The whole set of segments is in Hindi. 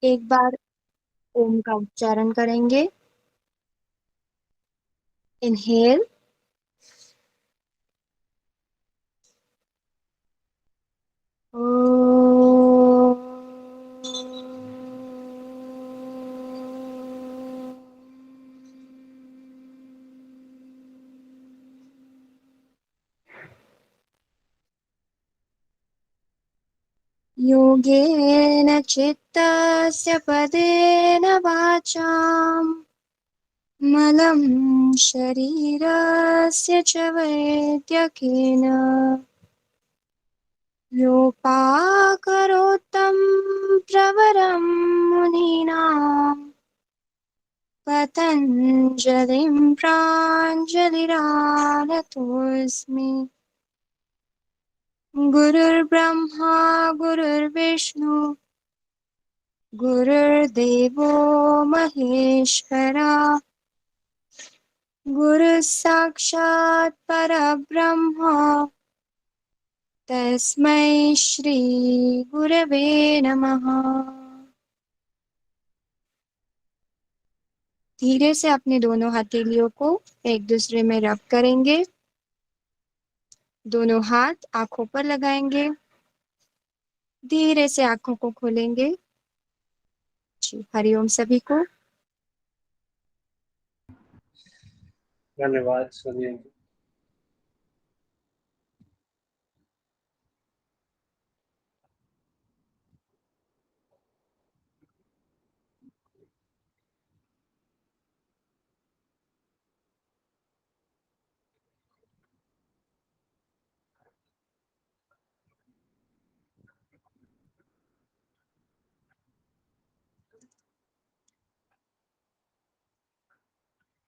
एक बार ओम का उच्चारण करेंगे। इनहेल, योगेन चित्तस्य पदेन वाचाम् मलं शरीरस्य च वैद्यकेन योपाकरोत्तं प्रवरं मुनीनां पतञ्जलिं प्राञ्जलिरानतोऽस्मि। गुरुर्ब्रह्मा गुरुर्विष्णु गुरुर्देवो महेश्वरा गुरुः साक्षात् परब्रह्म तस्मै श्री गुरवे नमः। धीरे से अपने दोनों हथेलियों को एक दूसरे में रब करेंगे। दोनों हाथ आंखों पर लगाएंगे। धीरे से आंखों को खोलेंगे। जी, हरिओम सभी को। धन्यवाद सोनिया जी।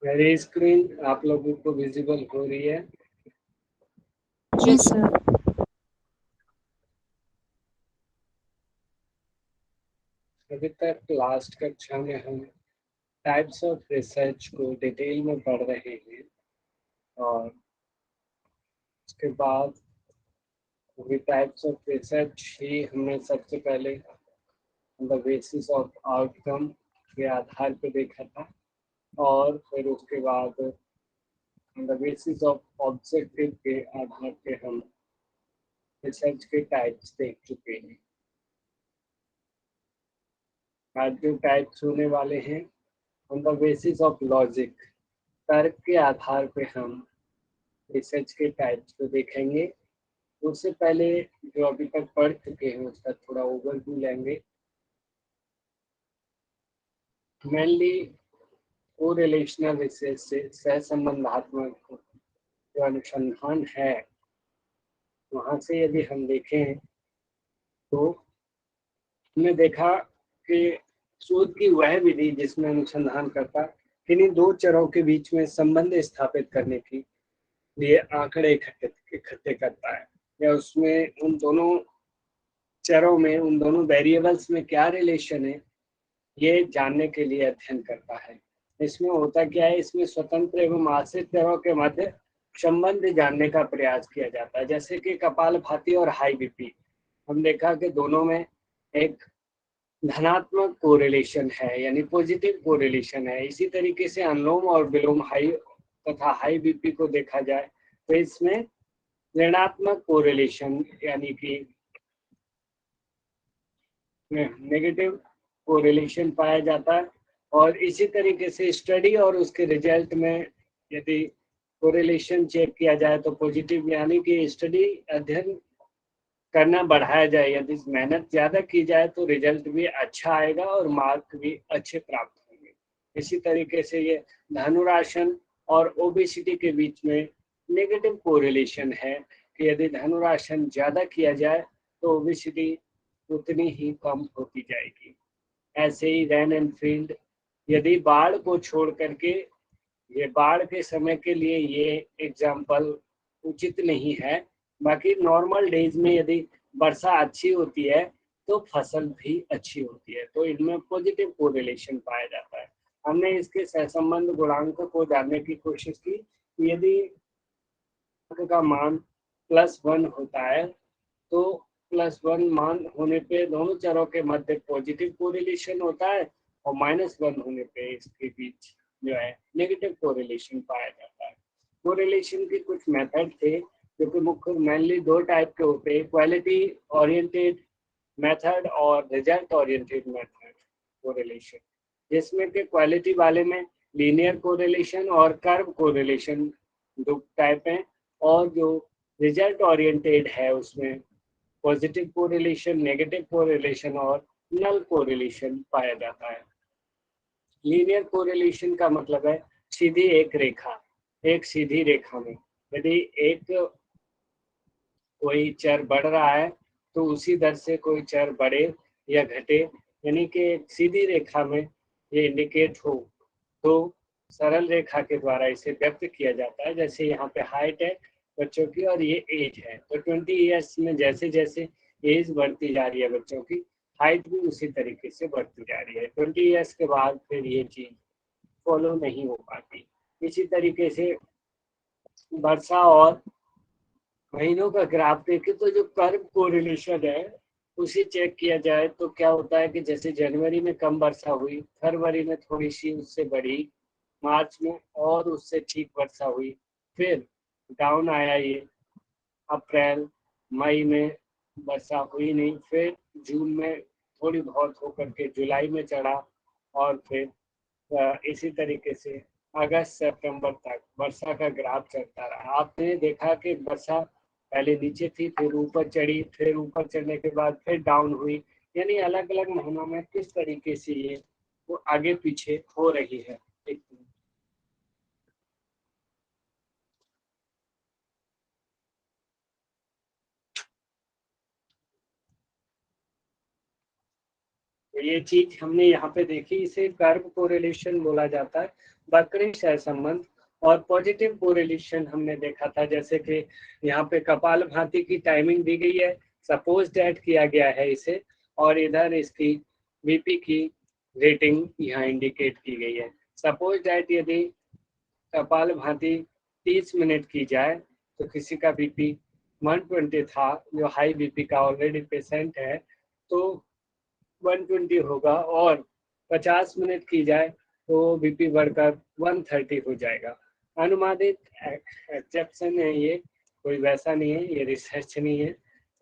मेरी स्क्रीन आप लोगों को विजिबल हो रही है? जी सर। अभी तक लास्ट कक्षा में हम टाइप्स ऑफ रिसर्च को डिटेल में पढ़ रहे हैं और उसके बाद वही टाइप्स ऑफ रिसर्च ही हमने सबसे पहले द बेसिस ऑफ आउटकम के आधार पर देखा था और फिर उसके बाद द बेसिस ऑफ ऑब्जेक्टिव के आधार पे हम रिसर्च के टाइप्स देख चुके हैं। आज जो टाइप्स होने वाले हैं on the basis of logic, तर्क के आधार पे हम रिसर्च के टाइप्स को देखेंगे। उससे पहले जो अभी तक पढ़ चुके हैं उसका थोड़ा ओवरव्यू लेंगे। मेनली को रिलेशनल रिसर्च से सहसंबंधात्मक जो अनुसंधान है वहाँ से यदि हम देखें तो हमने देखा कि शोध की वह विधि जिसमें अनुसंधान करता किन्हीं दो चरों के बीच में संबंध स्थापित करने की लिए आंकड़े इकट्ठे करता है या उसमें उन दोनों चरों में उन दोनों वेरिएबल्स में क्या रिलेशन है ये जानने के लिए अध्ययन करता है। इसमें होता क्या है, इसमें स्वतंत्र एवं आश्रित चरों के मध्य संबंध जानने का प्रयास किया जाता है। जैसे कि कपालभाति और हाई बीपी, हम देखा कि दोनों में एक धनात्मक कोरिलेशन है यानी पॉजिटिव कोरिलेशन है। इसी तरीके से अनुलोम और विलोम हाई तथा हाई बीपी को देखा जाए तो इसमें ऋणात्मक कोरिलेशन यानी कि नेगेटिव कोरिलेशन पाया जाता है। और इसी तरीके से स्टडी और उसके रिजल्ट में यदि कोरिलेशन चेक किया जाए तो पॉजिटिव यानी कि स्टडी अध्ययन करना बढ़ाया जाए, यदि मेहनत ज़्यादा की जाए तो रिजल्ट भी अच्छा आएगा और मार्क भी अच्छे प्राप्त होंगे। इसी तरीके से ये धनुरासन और ओबेसिटी के बीच में नेगेटिव कोरिलेशन है कि यदि धनुरासन ज़्यादा किया जाए तो ओबेसिटी उतनी ही कम होती जाएगी। ऐसे ही रैन एंड फील्ड, यदि बाढ़ को छोड़ करके, ये बाढ़ के समय के लिए ये एग्जाम्पल उचित नहीं है, बाकी नॉर्मल डेज में यदि वर्षा अच्छी होती है तो फसल भी अच्छी होती है, तो इनमें पॉजिटिव कोरिलेशन पाया जाता है। हमने इसके सहसंबंध गुणांक को जानने की कोशिश की। यदि का मान +1 होता है तो +1 मान होने पे दोनों चरों के मध्य पॉजिटिव कोरिलेशन होता है और -1 होने पे इसके बीच जो है नेगेटिव कोरिलेशन पाया जाता है। कोरिलेशन के कुछ मेथड थे जो कि मुख्य मेनली दो टाइप के होते हैं, क्वालिटी ओरिएंटेड मेथड और रिजल्ट ओरिएंटेड मेथड कोरिलेशन, जिसमें कि क्वालिटी वाले में लीनियर कोरिलेशन और कर्व कोरिलेशन दो टाइप हैं, और जो रिजल्ट ओरिएंटेड है उसमें पॉजिटिव कोरिलेशन, नेगेटिव कोरिलेशन और नल कोरिलेशन पाया जाता है। लीनियर कोरिलेशन का मतलब है सीधी एक रेखा, एक सीधी रेखा में यदि एक कोई चर बढ़ रहा है तो उसी दर से कोई चर बढ़े या घटे, यानी कि एक सीधी रेखा में ये इंडिकेट हो तो सरल रेखा के द्वारा इसे व्यक्त किया जाता है। जैसे यहाँ पे हाइट है बच्चों की और ये एज है, तो 20 ईयर्स में जैसे जैसे एज बढ़ती जा रही है बच्चों की, हाइट भी उसी तरीके से बढ़ती जा रही है। 20 ईयर्स के बाद फिर ये चीज फॉलो नहीं हो पाती। इसी तरीके से वर्षा और महीनों का ग्राफ देखे तो जो कर्व कोरिलेशन है उसे चेक किया जाए तो क्या होता है कि जैसे जनवरी में कम वर्षा हुई, फरवरी में थोड़ी सी उससे बढ़ी, मार्च में और उससे ठीक वर्षा हुई, फिर डाउन आया ये अप्रैल मई में वर्षा हुई नहीं, फिर जून में थोड़ी बहुत होकर के जुलाई में चढ़ा, और फिर इसी तरीके से अगस्त सितंबर तक वर्षा का ग्राफ चलता रहा। आपने देखा कि वर्षा पहले नीचे थी, फिर ऊपर चढ़ी, फिर ऊपर चढ़ने के बाद फिर डाउन हुई, यानी अलग अलग महीनों में किस तरीके से ये वो आगे पीछे हो रही है। एक तो ये चीज हमने यहाँ पे देखी, इसे कर्व कोरिलेशन बोला जाता है, वक्री सहसंबंध। और पॉजिटिव कोरिलेशन हमने देखा था, जैसे कि यहाँ पे कपालभाति की टाइमिंग दी गई है, सपोज डेट किया गया है इसे, और इधर इसकी बीपी की रेटिंग यहाँ इंडिकेट की गई है। सपोज डेट यदि कपालभाति 30 मिनट की जाए तो किसी का बीपी 120 था, जो हाई बीपी का ऑलरेडी पेशेंट है, तो 120 होगा, और 50 मिनट की जाए तो बीपी बढ़कर 130 हो जाएगा। अनुमानित एक्सेप्शन है ये, कोई वैसा नहीं है, ये रिसर्च नहीं है।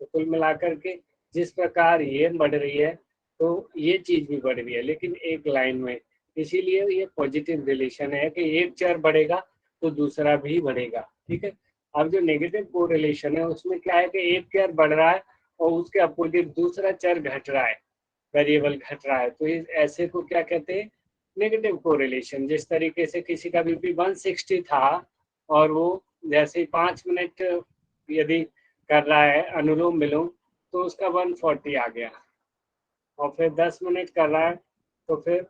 तो कुल मिलाकर के जिस प्रकार ये बढ़ रही है तो ये चीज भी बढ़ रही है, लेकिन एक लाइन में, इसीलिए ये पॉजिटिव रिलेशन है कि एक चर बढ़ेगा तो दूसरा भी बढ़ेगा। ठीक है। अब जो नेगेटिव कोरिलेशन है उसमें क्या है कि एक चर बढ़ रहा है और उसके अपोजिट दूसरा चर घट रहा है, वेरिएबल घट रहा है, तो इस ऐसे को क्या कहते हैं, नेगेटिव कोरिलेशन। जिस तरीके से किसी का बीपी 160 था और वो जैसे ही 5 मिनट यदि कर रहा है अनुलोम विलोम तो उसका 140 आ गया, और फिर 10 मिनट कर रहा है तो फिर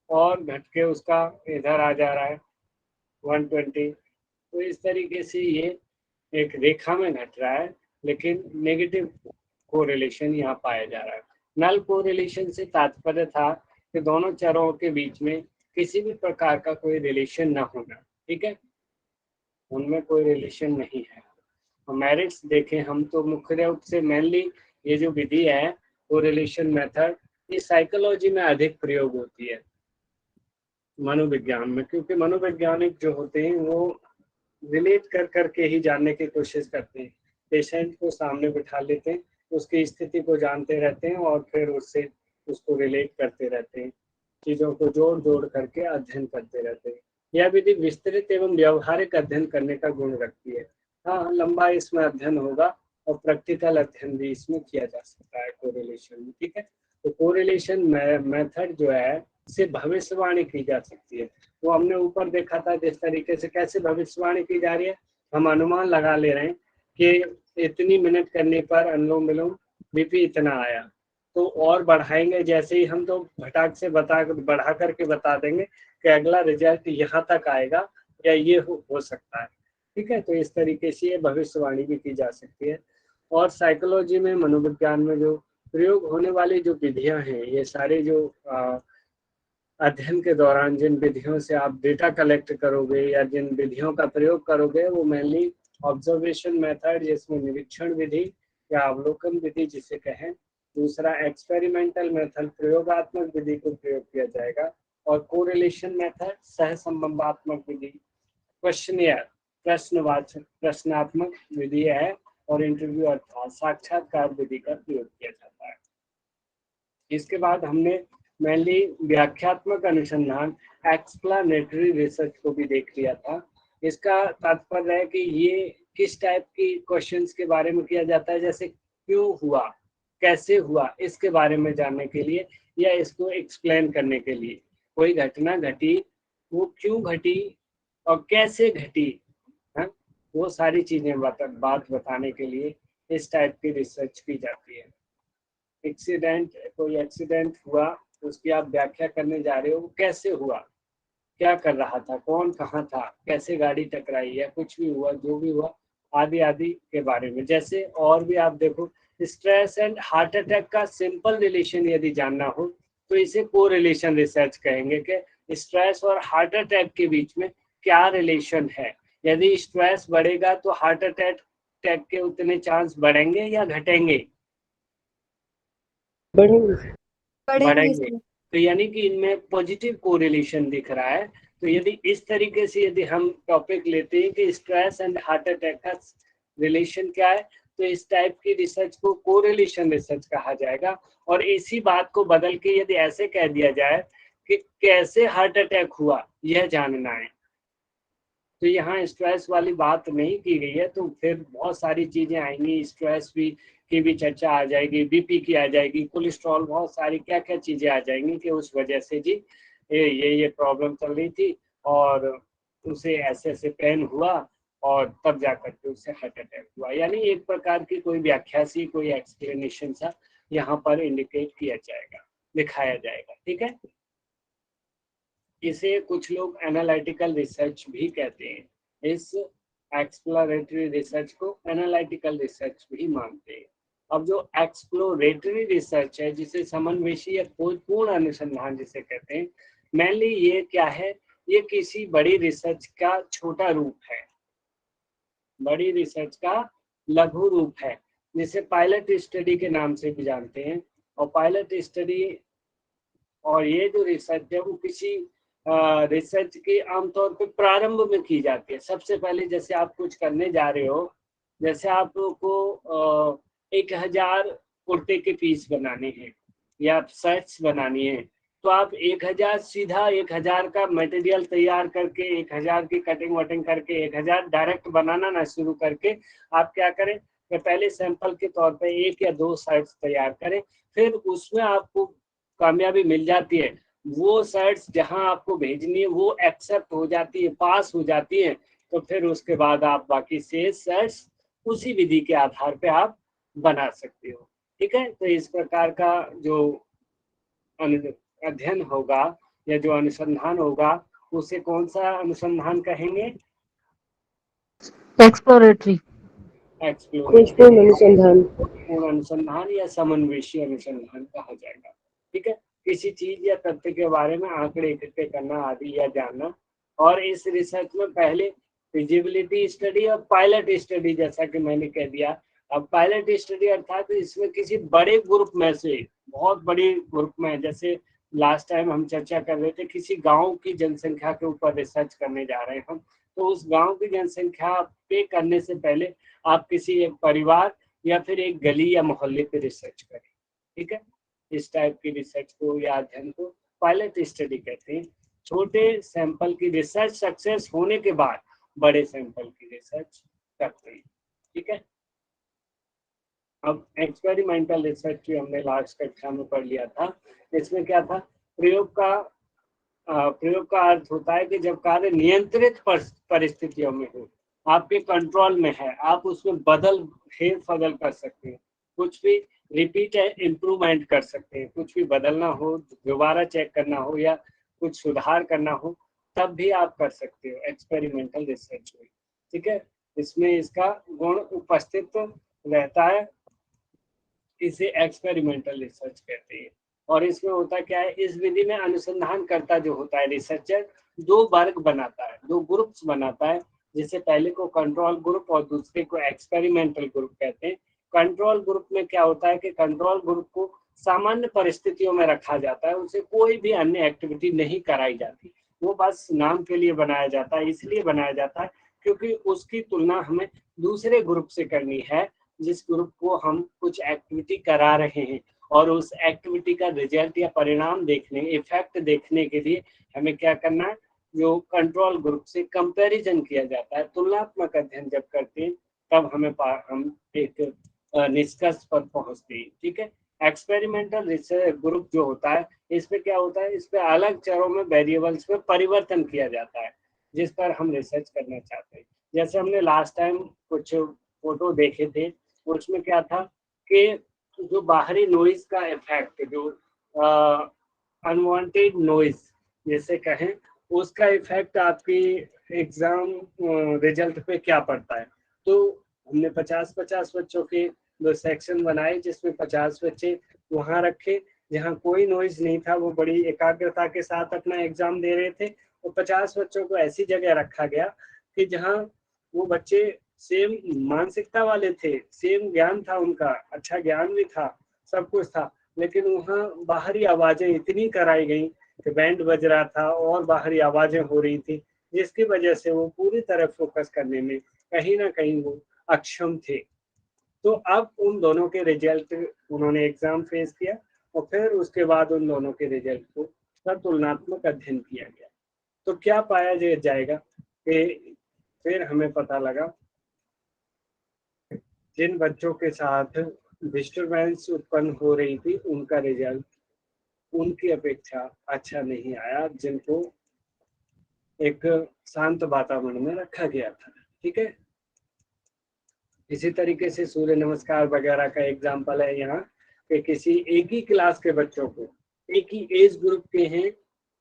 और घट के उसका इधर आ जा रहा है 120। तो इस तरीके से ये एक रेखा में घट रहा है, लेकिन नेगेटिव कोरिलेशन यहाँ पाया जा रहा है। नल कोरिलेशन से तात्पर्य था कि दोनों चरों के बीच में किसी भी प्रकार का कोई रिलेशन न होना। ठीक है, उनमें कोई रिलेशन नहीं है। और मेरिट्स देखें हम तो मुख्य रूप से मेनली ये जो विधि है कोरिलेशन मेथड, ये साइकोलॉजी में अधिक प्रयोग होती है, मनोविज्ञान में, क्योंकि मनोवैज्ञानिक जो होते हैं वो रिलेट कर करके ही जानने की कोशिश करते हैं। पेशेंट को सामने बिठा लेते हैं, उसकी स्थिति को जानते रहते हैं और फिर उससे उसको रिलेट करते रहते हैं, चीज़ों को जोड़ जोड़ करके अध्ययन करते रहते हैं। यह विधि विस्तृत एवं व्यवहारिक अध्ययन करने का गुण रखती है। हाँ, लंबा इसमें अध्ययन होगा और प्रैक्टिकल अध्ययन भी इसमें किया जा सकता है कोरिलेशन में। ठीक है, तो कोरिलेशन मेथड जो है से भविष्यवाणी की जा सकती है। वो हमने ऊपर देखा था जिस तरीके से कैसे भविष्यवाणी की जा रही है, हम अनुमान लगा ले रहे हैं कि इतनी मिनट करने पर अनुलोम विलोम बीपी इतना आया, तो और बढ़ाएंगे जैसे ही हम तो फटाक से बढ़ा करके बता देंगे कि अगला रिजल्ट यहाँ तक आएगा या ये हो सकता है। ठीक है, तो इस तरीके से ये भविष्यवाणी भी की जा सकती है। और साइकोलॉजी में, मनोविज्ञान में जो प्रयोग होने वाली जो विधियां हैं, ये सारे जो अध्ययन के दौरान जिन विधियों से आप डेटा कलेक्ट करोगे या जिन विधियों का प्रयोग करोगे वो मेनली ऑब्जर्वेशन मेथड, जिसमें निरीक्षण विधि, या अवलोकन विधि जिसे कहें। दूसरा एक्सपेरिमेंटल मेथड, प्रयोगात्मक विधि को प्रयोग किया जाएगा। और कोरिलेशन मेथड, सहसंबंधात्मक विधि। क्वेश्चनियर, प्रश्नवाचक प्रश्नात्मक विधि है। और इंटरव्यू अर्थात साक्षात्कार विधि का प्रयोग किया जाता है। इसके बाद हमने मेनली व्याख्यात्मक अनुसंधान, एक्सप्लेनेटरी रिसर्च को भी देख लिया था। इसका तात्पर्य है कि ये किस टाइप की क्वेश्चंस के बारे में किया जाता है, जैसे क्यों हुआ, कैसे हुआ, इसके बारे में जानने के लिए या इसको एक्सप्लेन करने के लिए। कोई घटना घटी, वो क्यों घटी और कैसे घटी, है? वो सारी चीजें बात बताने के लिए इस टाइप की रिसर्च की जाती है। एक्सीडेंट, कोई एक्सीडेंट हुआ, उसकी आप व्याख्या करने जा रहे हो, वो कैसे हुआ, क्या कर रहा था, कौन कहाँ था, कैसे गाड़ी टकराई या कुछ भी हुआ, जो भी हुआ, आदि आदि के बारे में। जैसे और भी आप देखो, स्ट्रेस एंड हार्ट अटैक का सिंपल रिलेशन यदि जानना हो तो इसे कोरिलेशन रिसर्च कहेंगे कि स्ट्रेस और हार्ट अटैक के बीच में क्या रिलेशन है। यदि स्ट्रेस बढ़ेगा तो हार्ट अटैक के उतने चांस बढ़ेंगे या घटेंगे? बढ़ेंगे। पढ़ेंगे बढ़ेंगे। सर। तो यानी कि इनमें पॉजिटिव कोरिलेशन दिख रहा है। तो यदि इस तरीके से यदि हम टॉपिक लेते हैं कि स्ट्रेस एंड हार्ट अटैक का रिलेशन क्या है, तो इस टाइप की रिसर्च को कोरिलेशन रिसर्च कहा जाएगा। और इसी बात को बदल के यदि ऐसे कह दिया जाए कि कैसे हार्ट अटैक हुआ, यह जानना है, तो यहाँ स्ट्रेस वाली बात नहीं की गई है। तो फिर बहुत सारी चीजें आएंगी, स्ट्रेस भी की भी चर्चा आ जाएगी, बीपी की आ जाएगी, कोलेस्ट्रॉल, बहुत सारी क्या क्या चीजें आ जाएंगी कि उस वजह से जी ये प्रॉब्लम चल रही थी और उसे ऐसे ऐसे पेन हुआ और तब जाकर के उसे हार्ट अटैक हुआ। यानी एक प्रकार की कोई व्याख्या सी, कोई एक्सप्लेनेशन सा यहाँ पर इंडिकेट किया जाएगा, दिखाया जाएगा। ठीक है, इसे कुछ लोग एनालिटिकल रिसर्च भी कहते हैं। इस एक्सप्लोरेटरी रिसर्च को एनालिटिकल रिसर्च भी मानते हैं। अब जो एक्सप्लोरेटरी रिसर्च है, जिसे समन्वेशी या खोजपूर्ण अनुसंधान जिसे कहते हैं, मेनली ये क्या है, ये किसी बड़ी रिसर्च का छोटा रूप है, बड़ी रिसर्च का लघु रूप है, जिसे पायलट स्टडी के नाम से भी जानते हैं। और पायलट स्टडी और ये जो रिसर्च है वो किसी रिसर्च की आमतौर पे प्रारंभ में की जाती है। सबसे पहले जैसे आप कुछ करने जा रहे हो, जैसे आपको 1000 कुर्ते के पीस बनाने हैं या शर्ट्स बनानी है, तो आप 1000 सीधा 1000 का मटेरियल तैयार करके 1000 की कटिंग वटिंग करके 1000 डायरेक्ट बनाना ना शुरू करके आप क्या करें कि पहले सैंपल के तौर पे 1 या 2 शर्ट्स तैयार करें। फिर उसमें आपको कामयाबी मिल जाती है, वो शर्ट्स जहां आपको भेजनी है वो एक्सेप्ट हो जाती है, पास हो जाती है, तो फिर उसके बाद आप बाकी से शर्ट्स उसी विधि के आधार पे आप बना सकते हो। ठीक है, तो इस प्रकार का जो अध्ययन होगा या जो अनुसंधान होगा उसे कौन सा अनुसंधान कहेंगे? एक्सप्लोरेटरी, एक्सप्लोरेटरी खोजपूर्ण अनुसंधान। अनुसंधान या समन्वेशी अनुसंधान कहा जाएगा। ठीक है, किसी चीज या तथ्य के बारे में आंकड़े इकट्ठे करना आदि या जानना। और इस रिसर्च में पहले फिजिबिलिटी स्टडी और पायलट स्टडी, जैसा कि मैंने कह दिया। अब पायलट स्टडी अर्थात इसमें किसी बड़े ग्रुप में से, बहुत बड़ी ग्रुप में, जैसे लास्ट टाइम हम चर्चा कर रहे थे किसी गांव की जनसंख्या के ऊपर रिसर्च करने जा रहे हैं हम, तो उस गांव की जनसंख्या पे करने से पहले आप किसी एक परिवार या फिर एक गली या मोहल्ले पे रिसर्च करें। ठीक है, इस टाइप की रिसर्च को या अध्ययन को पायलट स्टडी कहते हैं। छोटे सैंपल की रिसर्च सक्सेस होने के बाद बड़े सैंपल की रिसर्च करते हैं। ठीक है, अब एक्सपेरिमेंटल रिसर्च जो हमने लास्ट कक्षा में पढ़ लिया था, इसमें क्या था, प्रयोग का अर्थ होता है कि जब कार्य नियंत्रित परिस्थितियों में हो, आपके कंट्रोल में है, आप उसमें फेर बदल कर सकते हैं, कुछ भी रिपीट इम्प्रूवमेंट कर सकते हैं, कुछ भी बदलना हो, दोबारा चेक करना हो या कुछ सुधार करना हो, तब भी आप कर सकते हो एक्सपेरिमेंटल रिसर्च में। ठीक है, इसमें इसका गुण उपस्थित रहता है, इसे एक्सपेरिमेंटल रिसर्च कहते हैं। और इसमें होता क्या है, इस विधि में अनुसंधान करता जो होता है रिसर्चर, 2 वर्ग बनाता है, 2 ग्रुप्स बनाता है, जिसे पहले को कंट्रोल ग्रुप और दूसरे को एक्सपेरिमेंटल ग्रुप कहते हैं। कंट्रोल ग्रुप में क्या होता है कि कंट्रोल ग्रुप को सामान्य परिस्थितियों में रखा जाता है, उसे कोई भी अन्य एक्टिविटी नहीं कराई जाती, वो बस नाम के लिए बनाया जाता है। इसलिए बनाया जाता है क्योंकि उसकी तुलना हमें दूसरे ग्रुप से करनी है, जिस ग्रुप को हम कुछ एक्टिविटी करा रहे हैं, और उस एक्टिविटी का रिजल्ट या परिणाम देखने, इफेक्ट देखने के लिए हमें क्या करना है, जो कंट्रोल ग्रुप से कंपैरिजन किया जाता है, तुलनात्मक अध्ययन जब करते हैं तब हम एक निष्कर्ष पर पहुंचते हैं। ठीक है, एक्सपेरिमेंटल रिसर्च ग्रुप जो होता है, इसमें क्या होता है, इस पे अलग चरों में, वेरिएबल्स में परिवर्तन किया जाता है जिस पर हम रिसर्च करना चाहते हैं। जैसे हमने लास्ट टाइम कुछ फोटो देखे थे, उसमें क्या था कि जो बाहरी नॉइज का इफेक्ट, जो अनवांटेड नॉइज जैसे कहें, उसका इफेक्ट आपकी एग्जाम रिजल्ट पे क्या पड़ता है। तो हमने 50-50 बच्चों के दो सेक्शन बनाए, जिसमें 50 बच्चे वहां रखे जहां कोई नॉइज नहीं था, वो बड़ी एकाग्रता के साथ अपना एग्जाम दे रहे थे, और 50 बच्चों को ऐसी जगह रखा गया कि जहां वो बच्चे सेम मानसिकता वाले थे, सेम ज्ञान था उनका, अच्छा ज्ञान भी था, सब कुछ था, लेकिन वहाँ बाहरी आवाजें इतनी कराई गई कि बैंड बज रहा था और बाहरी आवाजें हो रही थी, जिसकी वजह से वो पूरी तरह फोकस करने में कहीं ना कहीं वो अक्षम थे। तो अब उन दोनों के रिजल्ट, उन्होंने एग्जाम फेस किया और फिर उसके बाद उन दोनों के रिजल्ट को तुलनात्मक अध्ययन किया गया। तो क्या पाया जाएगा कि फिर हमें पता लगा जिन बच्चों के साथ डिस्टरबेंस उत्पन्न हो रही थी, उनका रिजल्ट उनकी अपेक्षा अच्छा नहीं आया, जिनको एक शांत वातावरण में रखा गया था। ठीक है, इसी तरीके से सूर्य नमस्कार वगैरह का एग्जाम्पल है यहाँ कि किसी एक ही क्लास के बच्चों को, एक ही एज ग्रुप के हैं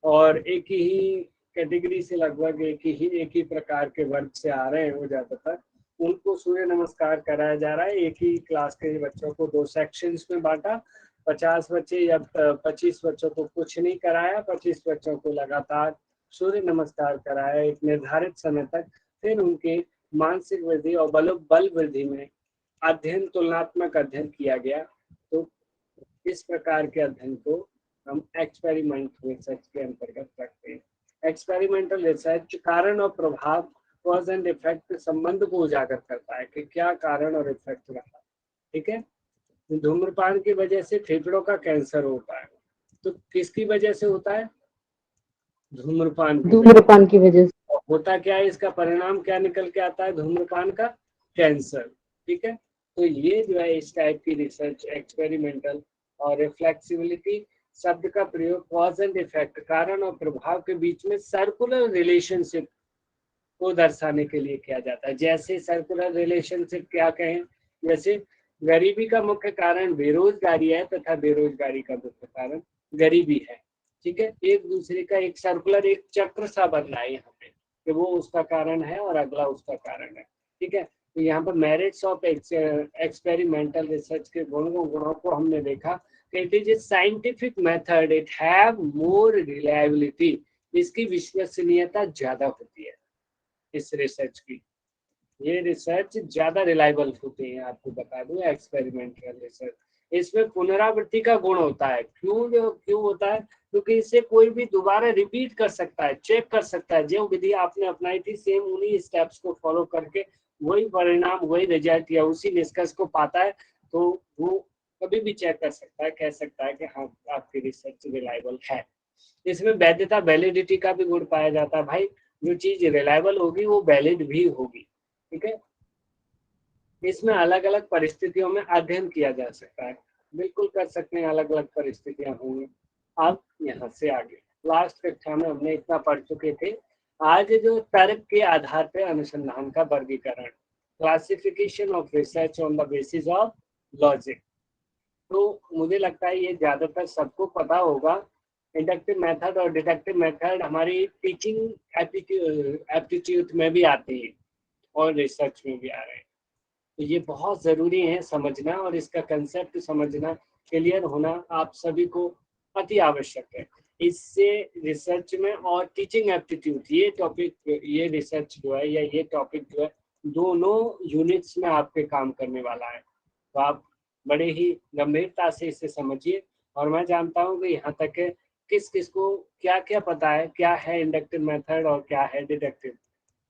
और एक ही कैटेगरी से, लगभग एक ही प्रकार के वर्ग से आ रहे हैं वो ज्यादातर, उनको सूर्य नमस्कार कराया जा रहा है। एक ही क्लास के बच्चों को दो सेक्शंस में बांटा, 50 बच्चे या 25 बच्चों को कुछ नहीं कराया, 25 बच्चों को लगातार सूर्य नमस्कार कराया एक निर्धारित समय तक। फिर उनके मानसिक वृद्धि और बल वृद्धि में अध्ययन, तुलनात्मक अध्ययन किया गया। तो इस प्रकार के अध्ययन को हम एक्सपेरिमेंट रिसर्च के अंतर्गत रखते हैं। एक्सपेरिमेंटल रिसर्च कारण और प्रभाव, कॉज एंड इफेक्ट संबंध को उजागर करता है कि क्या कारण और इफेक्ट रहा। ठीक है, धूम्रपान की वजह से फेफड़ों का कैंसर होता है, तो किसकी वजह से होता है, धूम्रपान की वजह से। होता क्या है, इसका परिणाम क्या निकल के आता है, धूम्रपान का कैंसर। ठीक है, तो ये जो है इस टाइप की रिसर्च, एक्सपेरिमेंटल और रिफ्लेक्सिबिलिटी शब्द का प्रयोग कॉज एंड इफेक्ट, कारण और प्रभाव के बीच में सर्कुलर रिलेशनशिप को दर्शाने के लिए किया जाता है। जैसे सर्कुलर रिलेशनशिप क्या कहें, जैसे गरीबी का मुख्य कारण बेरोजगारी है तथा बेरोजगारी का मुख्य कारण गरीबी है। ठीक है, एक दूसरे का एक सर्कुलर, एक चक्र सा बन रहा है यहाँ पे कि वो उसका कारण है और अगला उसका कारण है। ठीक है, तो यहाँ पर मेरिट्स ऑफ एक्सपेरिमेंटल रिसर्च के गुणों को हमने देखा कि it is a scientific method, it have more reliability, इसकी विश्वसनीयता ज्यादा होती है इस रिसर्च की, ये रिसर्च ज्यादा रिलायबल होती है। आपको बता दूं, एक्सपेरिमेंटल रिसर्च, इसमें पुनरावृत्ति का गुण होता है। क्यों होता है, क्योंकि इसे कोई भी दोबारा रिपीट कर सकता है, चेक कर सकता है, जो विधि आपने अपनाई थी सेम उन्हीं स्टेप्स को फॉलो करके वही परिणाम, वही रिजल्ट या उसी निष्कर्ष को पाता है, तो वो कभी भी चेक कर सकता है, कह सकता है कि हाँ आपकी रिसर्च रिलायबल है। इसमें वैधता, वैलिडिटी का भी गुण पाया जाता है। भाई जो चीज रिलायबल होगी वो वैलिड भी होगी। ठीक है, इसमें अलग अलग परिस्थितियों में अध्ययन किया जा सकता है, बिल्कुल कर सकते हैं, अलग अलग परिस्थितियां होंगी। अब यहाँ से आगे लास्ट कक्षा में हमने इतना पढ़ चुके थे। आज जो तर्क के आधार पर अनुसंधान का वर्गीकरण, classification of research on the basis of logic, तो मुझे लगता है ये ज्यादातर सबको पता होगा। इंडक्टिव मेथड और डिडक्टिव मेथड हमारी टीचिंग एप्टीट्यूड में भी आती है और रिसर्च में भी आ रहे हैं, तो ये बहुत ज़रूरी है समझना, और इसका कंसेप्ट समझना, क्लियर होना आप सभी को अति आवश्यक है। इससे रिसर्च में और टीचिंग एप्टीट्यूड, ये टॉपिक, ये रिसर्च जो है या ये टॉपिक जो है, दोनों यूनिट्स में आपके काम करने वाला है। तो आप बड़े ही गंभीरता से इसे समझिए। और मैं जानता हूँ कि यहाँ तक किस किस को क्या क्या पता है, क्या है इंडक्टिव मेथड और क्या है डिडक्टिव।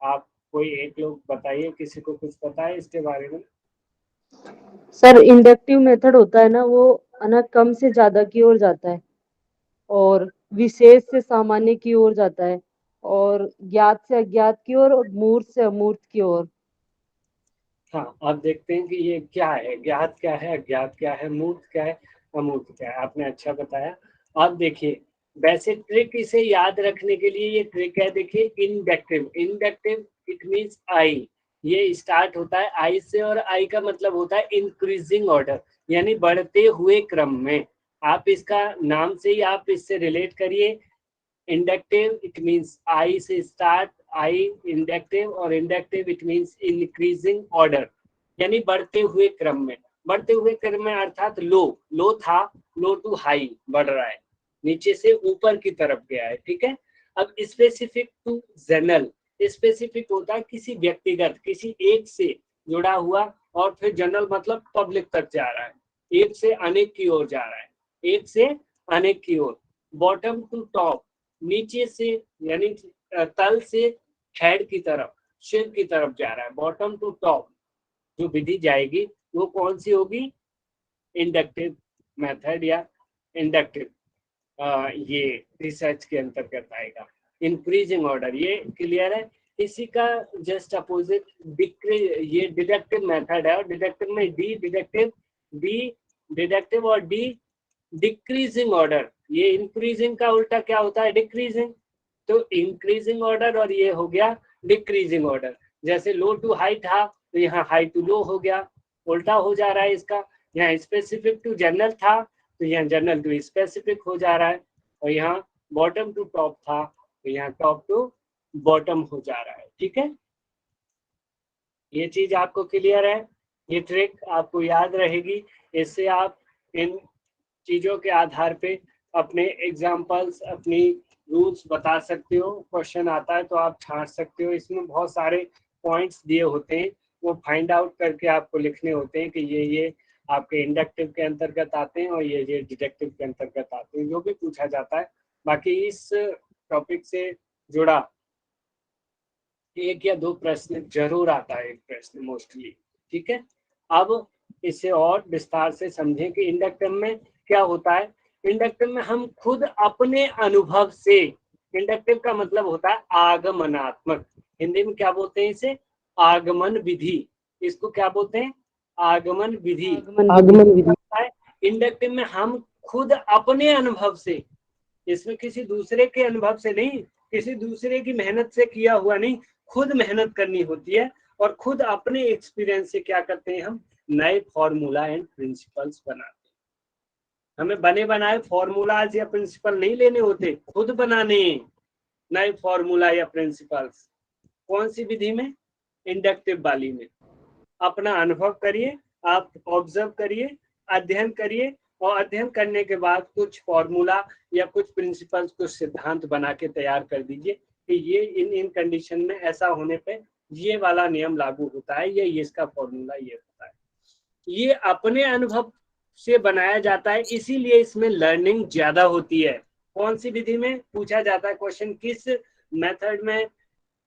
आप कोई एक लोग बताइए, किसी को कुछ पता है इसके बारे में? सर इंडक्टिव मेथड होता है ना, वो कम से ज्यादा की ओर जाता है और विशेष से सामान्य की ओर जाता है और ज्ञात से अज्ञात की ओर और मूर्त से अमूर्त की ओर। हाँ, अब देखते हैं कि ये क्या है, ज्ञात क्या है, अज्ञात क्या है, मूर्त क्या है, अमूर्त क्या है। आपने अच्छा बताया। अब देखिए, वैसे ट्रिक इसे याद रखने के लिए ये ट्रिक है, देखिए inductive. Inductive it means I, ये स्टार्ट होता है आई से और आई का मतलब होता है इंक्रीजिंग ऑर्डर, यानी बढ़ते हुए क्रम में। आप इसका नाम से ही आप इससे रिलेट करिए। इंडक्टिव इट मीन्स आई से स्टार्ट, आई इंडक्टिव, और inductive it means increasing order, यानी बढ़ते हुए क्रम में। बढ़ते हुए क्रम में अर्थात लो, लो था, लो टू हाई बढ़ रहा है, नीचे से ऊपर की तरफ गया है, ठीक है। अब स्पेसिफिक टू जनरल, स्पेसिफिक होता है किसी व्यक्तिगत, किसी एक से जुड़ा हुआ, और फिर जनरल मतलब पब्लिक तक जा रहा है, एक से अनेक की ओर जा रहा है, एक से अनेक की ओर। बॉटम टू टॉप, नीचे से यानी तल से हेड की तरफ, सिर की तरफ जा रहा है। बॉटम टू टॉप जो विधि जाएगी वो कौन सी होगी? इंडक्टिव मेथड या इंडक्टिव ये रिसर्च के अंतर्गत आएगा। इंक्रीजिंग ऑर्डर, ये क्लियर है। इसी का जस्ट अपोजिट ये डिडक्टिव मेथड है, और डिडक्टिव में डी डिडक्टिव, डी डिडक्टिव और डी डिक्रीजिंग ऑर्डर। ये इंक्रीजिंग का उल्टा क्या होता है? डिक्रीजिंग। तो इंक्रीजिंग ऑर्डर और ये हो गया डिक्रीजिंग ऑर्डर। जैसे लो टू हाई था तो यहाँ हाई टू लो हो गया, उल्टा हो जा रहा है इसका। यहाँ स्पेसिफिक टू जनरल था तो यहाँ जनरल टू स्पेसिफिक हो जा रहा है, और यहाँ बॉटम टू टॉप था तो यहाँ टॉप टू बॉटम हो जा रहा है, ठीक है। ये चीज आपको क्लियर है, ये ट्रिक आपको याद रहेगी। इससे आप इन चीजों के आधार पे अपने एग्जाम्पल्स, अपनी रूल्स बता सकते हो। क्वेश्चन आता है तो आप छांट सकते हो, इसमें बहुत सारे पॉइंट्स दिए होते हैं, वो फाइंड आउट करके आपको लिखने होते हैं कि ये आपके इंडक्टिव के अंतर्गत आते हैं और ये डिडक्टिव के अंतर्गत आते हैं, जो भी पूछा जाता है। बाकी इस टॉपिक से जुड़ा एक या दो प्रश्न जरूर आता है, एक प्रश्न मोस्टली, ठीक है। अब इसे और विस्तार से समझें कि इंडक्टिव में क्या होता है। इंडक्टिव में हम खुद अपने अनुभव से, इंडक्टिव का मतलब होता है आगमनात्मक, हिंदी में क्या बोलते हैं इसे? आगमन विधि। इसको क्या बोलते हैं? आगमन विधि। आगमन विधि। इंडक्टिव में हम खुद अपने अनुभव से, इसमें किसी दूसरे के अनुभव से नहीं, किसी दूसरे की मेहनत से किया हुआ नहीं, खुद मेहनत करनी होती है और खुद अपने एक्सपीरियंस से क्या करते हैं, हम नए फॉर्मूला एंड प्रिंसिपल्स बनाते हैं। हमें बने बनाए फॉर्मूलाज या प्रिंसिपल नहीं लेने होते, खुद बनाने नए फॉर्मूला या प्रिंसिपल्स। कौन सी विधि में? इंडक्टिव वाली में। अपना अनुभव करिए, आप ऑब्जर्व करिए, अध्ययन करिए, और अध्ययन करने के बाद कुछ फॉर्मूला या कुछ प्रिंसिपल्स, कुछ सिद्धांत बना के तैयार कर दीजिए कि ये इन कंडीशन में ऐसा होने पे ये वाला नियम लागू होता है, ये इसका फॉर्मूला ये होता है। ये अपने अनुभव से बनाया जाता है, इसीलिए इसमें लर्निंग ज्यादा होती है। कौन सी विधि में पूछा जाता है क्वेश्चन, किस मेथड में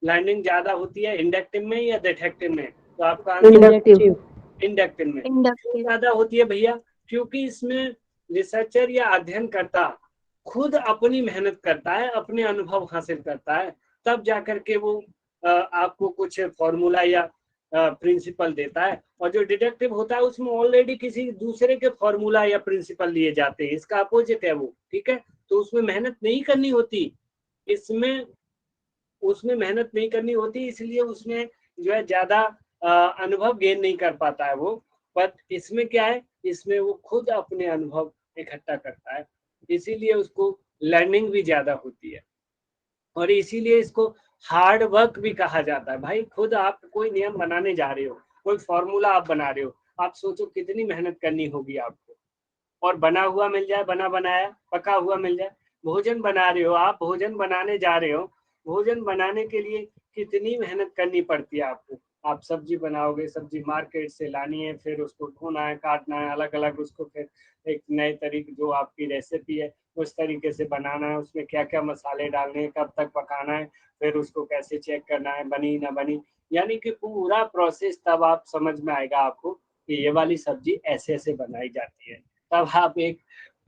लर्निंग ज्यादा होती है, इंडक्टिव में या डिडक्टिव में? तो आपका इंडक्टिव। इंडक्टिव में। क्यों इंडक्टिव। ज्यादा होती है भैया? क्योंकि इसमें रिसर्चर या अध्ययनकर्ता खुद अपनी मेहनत करता है, अपने अनुभव हासिल करता है, तब जाकर के वो आपको कुछ फॉर्मूला या प्रिंसिपल देता है। और जो डिडक्टिव होता है उसमें ऑलरेडी किसी दूसरे के फॉर्मूला या प्रिंसिपल लिए जाते हैं, इसका अपोजिट है वो, ठीक है। तो उसमें मेहनत नहीं करनी होती, इसमें उसमें मेहनत नहीं करनी होती, इसलिए उसमें जो है ज्यादा अनुभव गेन नहीं कर पाता है वो। पर इसमें क्या है, इसमें वो खुद अपने अनुभव इकट्ठा करता है, इसीलिए उसको लर्निंग भी ज्यादा होती है, और इसीलिए इसको हार्ड वर्क भी कहा जाता है। भाई खुद आप कोई नियम बनाने जा रहे हो, कोई फॉर्मूला आप बना रहे हो, आप सोचो कितनी मेहनत करनी होगी आपको। और बना हुआ मिल जाए, बना बनाया पका हुआ मिल जाए। भोजन बना रहे हो आप, भोजन बनाने जा रहे हो, भोजन बनाने के लिए कितनी मेहनत करनी पड़ती है आपको। आप सब्जी बनाओगे, सब्जी मार्केट से लानी है, फिर उसको धोना है, काटना है अलग अलग, उसको फिर एक नए तरीके जो आपकी रेसिपी है उस तरीके से बनाना है, उसमें क्या क्या मसाले डालने हैं, कब तक पकाना है, फिर उसको कैसे चेक करना है बनी ना बनी, यानी कि पूरा प्रोसेस तब आप समझ में आएगा आपको कि ये वाली सब्जी ऐसे ऐसे बनाई जाती है। तब आप एक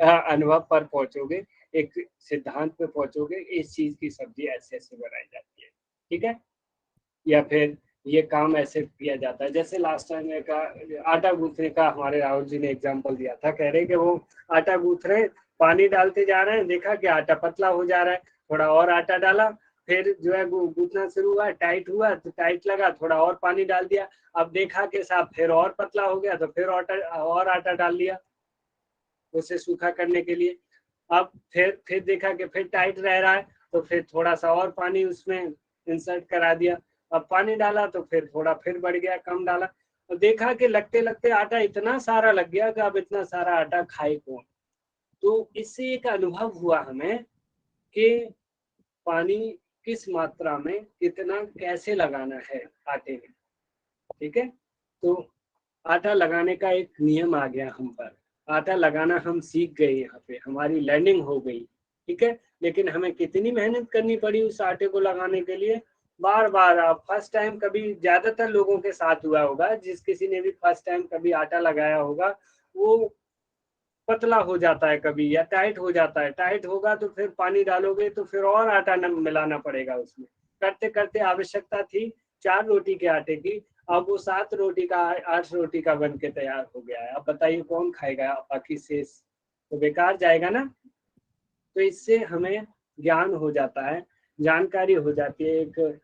अनुभव पर पहुंचोगे, एक सिद्धांत पे पहुंचोगे, इस चीज की सब्जी ऐसे ऐसे बनाई जाती है, ठीक है। या फिर ये काम ऐसे किया जाता है, जैसे लास्ट टाइम का आटा गूंथने का हमारे राहुल जी ने एग्जांपल दिया था, कह रहे कि वो आटा गूंथ रहे, पानी डालते जा रहे हैं, देखा कि आटा पतला हो जा रहा है, थोड़ा और आटा डाला, फिर जो है गूंथना शुरू हुआ, टाइट हुआ तो टाइट लगा, थोड़ा और पानी डाल दिया, अब देखा कि साहब फिर और पतला हो गया तो फिर और आटा डाल दिया उसे सूखा करने के लिए। अब फिर देखा कि फिर टाइट रह रहा है तो फिर थोड़ा सा और पानी उसमें इंसर्ट करा दिया, अब पानी डाला तो फिर थोड़ा फिर बढ़ गया, कम डाला, तो देखा कि लगते लगते आटा इतना सारा लग गया कि अब इतना सारा आटा खाए कौन। तो इससे एक अनुभव हुआ हमें कि पानी किस मात्रा में कितना कैसे लगाना है आटे में, ठीक है। तो आटा लगाने का एक नियम आ गया हम पर, आटा लगाना हम सीख गए, यहाँ पे हमारी लर्निंग हो गई, ठीक है। लेकिन हमें कितनी मेहनत करनी पड़ी उस आटे को लगाने के लिए, बार बार। आप फर्स्ट टाइम कभी, ज्यादातर लोगों के साथ हुआ होगा, जिस किसी ने भी फर्स्ट टाइम कभी आटा लगाया होगा, वो पतला हो जाता है कभी, या टाइट हो जाता है, टाइट होगा तो फिर पानी डालोगे तो फिर और आटा मिलाना पड़ेगा उसमें, करते करते आवश्यकता थी 4 रोटी के आटे की, अब वो 7 रोटी का 8 रोटी का बन के तैयार हो गया है। अब बताइए कौन खाएगा, बाकी शेष तो बेकार जाएगा ना। तो इससे हमें ज्ञान हो जाता है, जानकारी हो जाती है, एक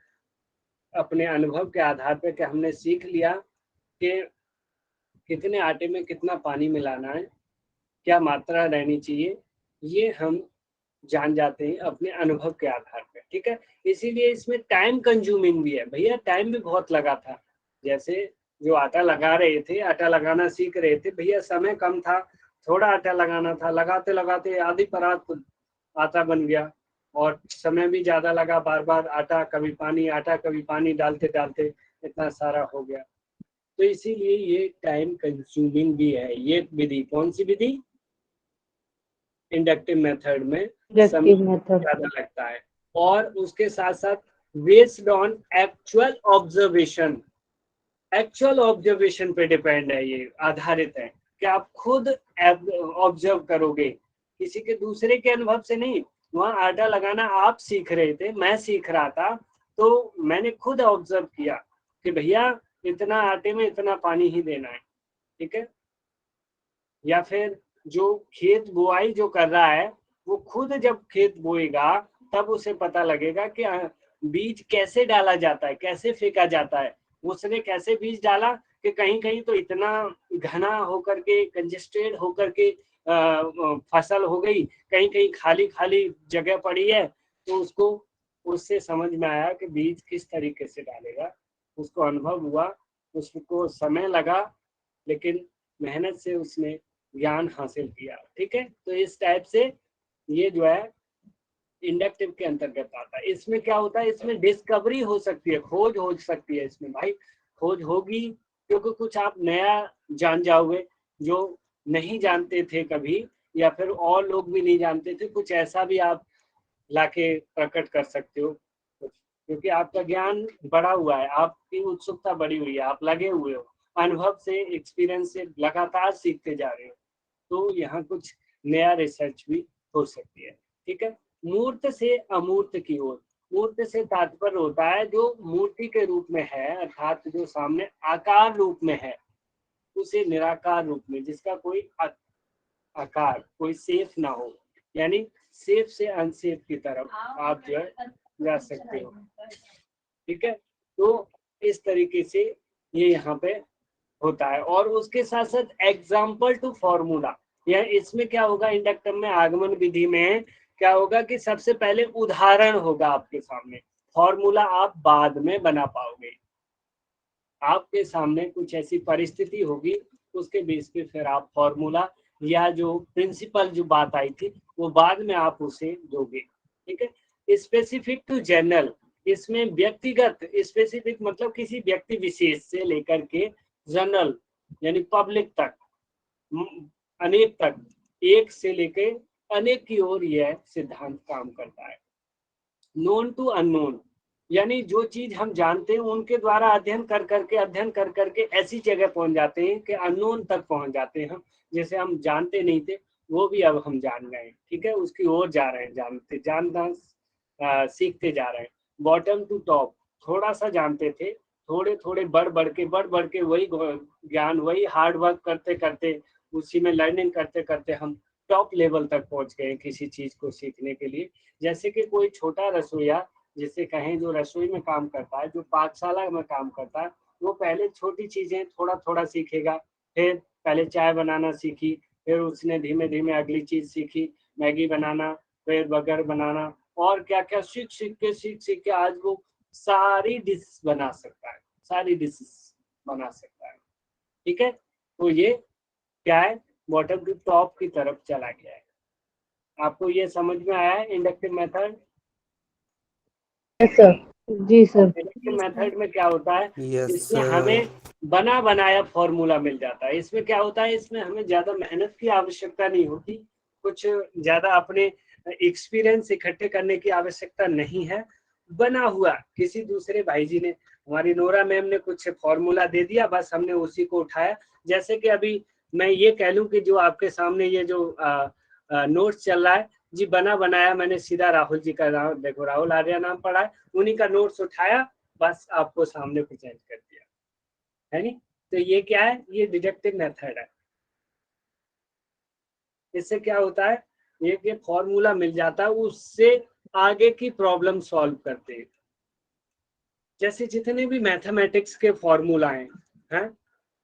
अपने अनुभव के आधार पर कि हमने सीख लिया कि कितने आटे में कितना पानी मिलाना है, क्या मात्रा रहनी चाहिए, ये हम जान जाते हैं अपने अनुभव के आधार पर, ठीक है। इसीलिए इसमें टाइम कंज्यूमिंग भी है भैया, टाइम भी बहुत लगा था। जैसे जो आटा लगा रहे थे, आटा लगाना सीख रहे थे भैया, समय कम था, थोड़ा आटा लगाना था, लगाते लगाते आधी परात आटा बन गया, और समय भी ज्यादा लगा, बार बार आटा कभी पानी डालते डालते इतना सारा हो गया। तो इसीलिए ये टाइम कंज्यूमिंग भी है ये विधि। कौन सी विधि? इंडक्टिव मेथड में समय इंडक्टिव मेथड। ज्यादा लगता है, और उसके साथ साथ बेस्ड ऑन एक्चुअल ऑब्जर्वेशन पे डिपेंड है, ये आधारित है कि आप खुद ऑब्जर्व करोगे, किसी के दूसरे के अनुभव से नहीं। वहां आटा लगाना आप सीख रहे थे, मैं सीख रहा था, तो मैंने खुद ऑब्जर्व किया कि भैया इतना आटे में इतना पानी ही देना है, ठीक है। या फिर जो खेत बुआई जो कर रहा है, वो खुद जब खेत बोएगा तब उसे पता लगेगा कि बीज कैसे डाला जाता है, कैसे फेंका जाता है। उसने कैसे बीज डाला कि कहीं कहीं तो इतना घना होकर के, कंजेस्टेड होकर के फसल हो गई, कहीं कहीं खाली खाली जगह पड़ी है, तो उसको उससे समझ में आया कि बीज किस तरीके से डालेगा, उसको अनुभव हुआ, उसको समय लगा, लेकिन मेहनत से उसने ज्ञान हासिल किया, ठीक है। तो इस टाइप से ये जो है इंडक्टिव के अंतर्गत आता है। इसमें क्या होता है, इसमें डिस्कवरी हो सकती है, खोज हो सकती है, इसमें भाई खोज होगी, क्योंकि कुछ आप नया जान जाओगे जो नहीं जानते थे कभी, या फिर और लोग भी नहीं जानते थे, कुछ ऐसा भी आप लाके प्रकट कर सकते हो, क्योंकि आपका ज्ञान बढ़ा हुआ है, आपकी उत्सुकता बढ़ी हुई है, आप लगे हुए हो, अनुभव से, एक्सपीरियंस से लगातार सीखते जा रहे हो। तो यहाँ कुछ नया रिसर्च भी हो सकती है, ठीक है। मूर्त से अमूर्त की ओर, मूर्त से तात्पर्य होता है जो मूर्ति के रूप में है, अर्थात जो सामने आकार रूप में है, उसे निराकार रूप में, जिसका कोई आकार, कोई सेफ ना हो, यानी सेफ से अनसेफ की तरफ आप जो है जा सकते हो, ठीक है। तो इस तरीके से ये यहाँ पे होता है। और उसके साथ साथ एग्जाम्पल टू फॉर्मूला, या इसमें क्या होगा, इंडक्टर में आगमन विधि में क्या होगा कि सबसे पहले उदाहरण होगा आपके सामने, फॉर्मूला आप बाद में बना पाओगे। आपके सामने कुछ ऐसी परिस्थिति होगी, उसके बेस पे फिर आप फॉर्मूला या जो प्रिंसिपल जो बात आई थी वो बाद में आप उसे दोगे, ठीक है। स्पेसिफिक टू जनरल, इसमें व्यक्तिगत स्पेसिफिक मतलब किसी व्यक्ति विशेष से लेकर के जनरल यानी पब्लिक तक, अनेक तक, एक से लेकर अनेक की ओर यह सिद्धांत काम करता है। नोन टू अननोन यानी जो चीज हम जानते हैं उनके द्वारा अध्ययन कर करके ऐसी जगह पहुंच जाते हैं कि अननोन तक पहुंच जाते हैं हम, जैसे हम जानते नहीं थे वो भी अब हम जान गए, ठीक है, उसकी ओर जा रहे हैं, जानना सीखते जा रहे हैं। बॉटम टू टॉप थोड़ा सा जानते थे, थोड़े थोड़े बढ़ बढ़ के वही ज्ञान, वही हार्ड वर्क करते करते, उसी में लर्निंग करते करते हम टॉप लेवल तक पहुंच गए किसी चीज को सीखने के लिए। जैसे कि कोई छोटा रसोईया जिसे कहें जो रसोई में काम करता है, जो पाकशाला में काम करता है, वो पहले छोटी चीजें थोड़ा थोड़ा सीखेगा, फिर पहले चाय बनाना सीखी, फिर उसने धीमे धीमे अगली चीज सीखी, मैगी बनाना, फिर बर्गर बनाना, और क्या क्या सीख सीख के आज वो सारी डिश बना सकता है, सारी डिशेस बना सकता है, ठीक है। तो ये क्या है, बॉटम टू टॉप की तरफ चला गया है। आपको ये समझ में आया है इंडक्टिव मेथड? सर जी सर। इंडक्टिव मेथड में क्या होता है, यस इसमें हमें बना बनाया फॉर्मूला मिल जाता है। इसमें क्या होता है, इसमें हमें ज्यादा मेहनत की आवश्यकता नहीं होती, कुछ ज्यादा अपने एक्सपीरियंस इकट्ठे करने की आवश्यकता नहीं है। बना हुआ किसी दूसरे भाई जी ने, हमारी नोरा मैम ने कुछ फॉर्मूला दे दिया, बस हमने उसी को उठाया। जैसे कि अभी मैं ये कह लूं कि जो आपके सामने ये जो नोट्स चल रहा है जी, बना बनाया मैंने सीधा राहुल जी का नाम, देखो राहुल आर्या नाम पड़ा है, उन्हीं का नोट्स उठाया, बस आपको सामने प्रेजेंट कर दिया, है नहीं। तो ये क्या है, ये डिडक्टिव मेथड है। इससे क्या होता है, ये फॉर्मूला मिल जाता है, उससे आगे की प्रॉब्लम सॉल्व करते हैं। जैसे जितने भी मैथमेटिक्स के फॉर्मूला हैं,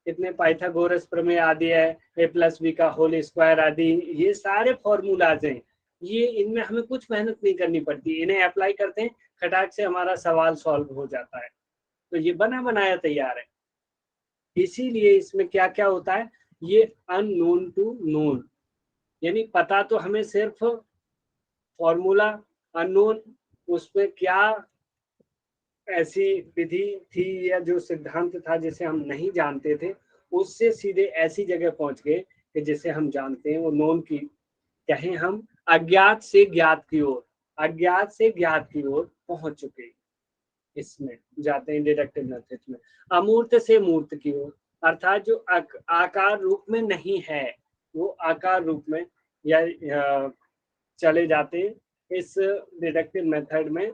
इतने पाइथागोरस प्रमेय आदि है, a+b का होल स्क्वायर आदि, ये सारे फॉर्मूलाज हैं, ये इनमें हमें कुछ मेहनत नहीं करनी पड़ती, इन्हें अप्लाई करते हैं, खटाक से हमारा सवाल सॉल्व हो जाता है। तो ये बना बनाया तैयार है। इसीलिए इसमें क्या क्या होता है, ये अननोन टू नोन, यानी पता तो हमें सिर्फ फॉर्मूला, अननोन उसमें क्या ऐसी विधि थी या जो सिद्धांत था जिसे हम नहीं जानते थे, उससे सीधे ऐसी जगह पहुंच गए कि जिसे हम जानते हैं, वो नोन की कहें हम, अज्ञात से ज्ञात की ओर, अज्ञात से ज्ञात की ओर पहुंच चुके। इसमें जाते हैं डिडक्टिव मेथड में, अमूर्त से मूर्त की ओर, अर्थात जो आकार रूप में नहीं है वो आकार रूप में या चले जाते हैं इस डिडक्टिव मेथड में।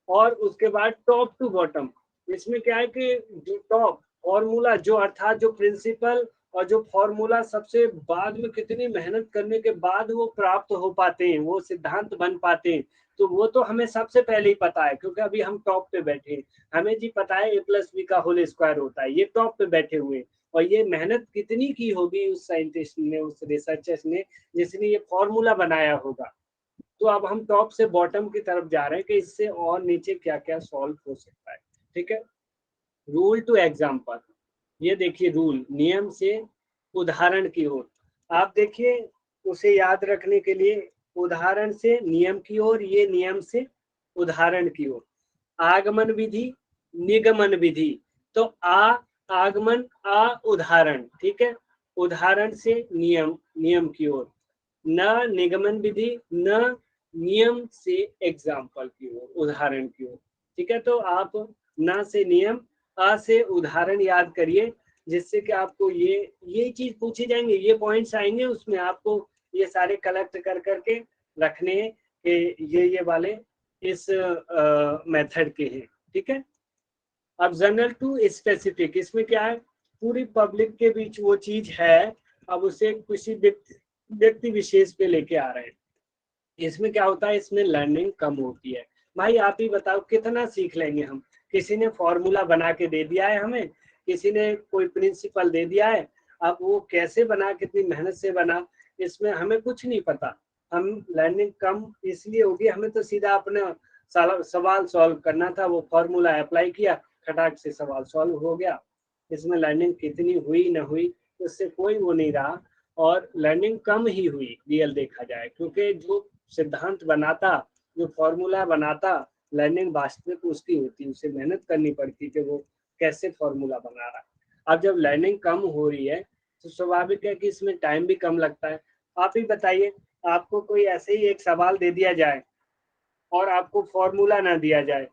और उसके बाद टॉप टू बॉटम, इसमें क्या है कि जो टॉप फॉर्मूला, जो अर्थात जो प्रिंसिपल और जो फॉर्मूला सबसे बाद में कितनी मेहनत करने के बाद वो प्राप्त हो पाते हैं, वो सिद्धांत बन पाते हैं, तो वो तो हमें सबसे पहले ही पता है, क्योंकि अभी हम टॉप पे बैठे हैं, हमें जी पता है a+b का होल स्क्वायर होता है, ये टॉप पे बैठे हुए। और ये मेहनत कितनी की होगी उस साइंटिस्ट ने, उस रिसर्चर्स ने जिसने ये फॉर्मूला बनाया होगा। तो अब हम टॉप से बॉटम की तरफ जा रहे हैं कि इससे और नीचे क्या क्या सॉल्व हो सकता है, ठीक है। रूल टू एग्जाम्पल, ये देखिए रूल, नियम से उदाहरण की ओर, आप देखिए उसे याद रखने के लिए, उदाहरण से नियम की ओर, ये नियम से उदाहरण की ओर, आगमन विधि, निगमन विधि, तो आगमन, उदाहरण, ठीक है, उदाहरण से नियम, नियम की ओर, न निगमन विधि, न नियम से एग्जाम्पल की ओर, उदाहरण की ओर, ठीक है। तो आप न से नियम, आ से उदाहरण याद करिए, जिससे कि आपको ये चीज पूछी जाएंगे, ये पॉइंट्स आएंगे, उसमें आपको ये सारे कलेक्ट कर करके रखने हैं कि ये वाले इस मेथड के हैं, ठीक है। अब जनरल टू स्पेसिफिक, इसमें क्या है, पूरी पब्लिक के बीच वो चीज है, अब उसे किसी व्यक्ति विशेष पे लेके आ रहे हैं। इसमें क्या होता है, इसमें लर्निंग कम होती है। भाई आप ही बताओ कितना सीख लेंगे हम, किसी ने फॉर्मूला बना के दे दिया है हमें, किसी ने कोई प्रिंसिपल दे दिया है, अब वो कैसे बना, कितनी मेहनत से बना, इसमें हमें कुछ नहीं पता। हम लर्निंग कम इसलिए होगी, हमें तो सीधा अपना सवाल सॉल्व करना था, वो फॉर्मूला अप्लाई किया, खटाक से सवाल सॉल्व हो गया। इसमें लर्निंग कितनी हुई ना हुई उससे कोई वो नहीं रहा, और लर्निंग कम ही हुई रियल देखा जाए, क्योंकि जो सिद्धांत बनाता, जो फॉर्मूला बनाता, लर्निंग वास्तविक उसकी होती है, उसे मेहनत करनी पड़ती है कि वो कैसे फॉर्मूला बना रहा है। अब जब लर्निंग कम हो रही है तो स्वाभाविक है कि इसमें टाइम भी कम लगता है। आप ही बताइए, आपको कोई ऐसे ही एक सवाल दे दिया जाए और आपको फॉर्मूला ना दिया जाए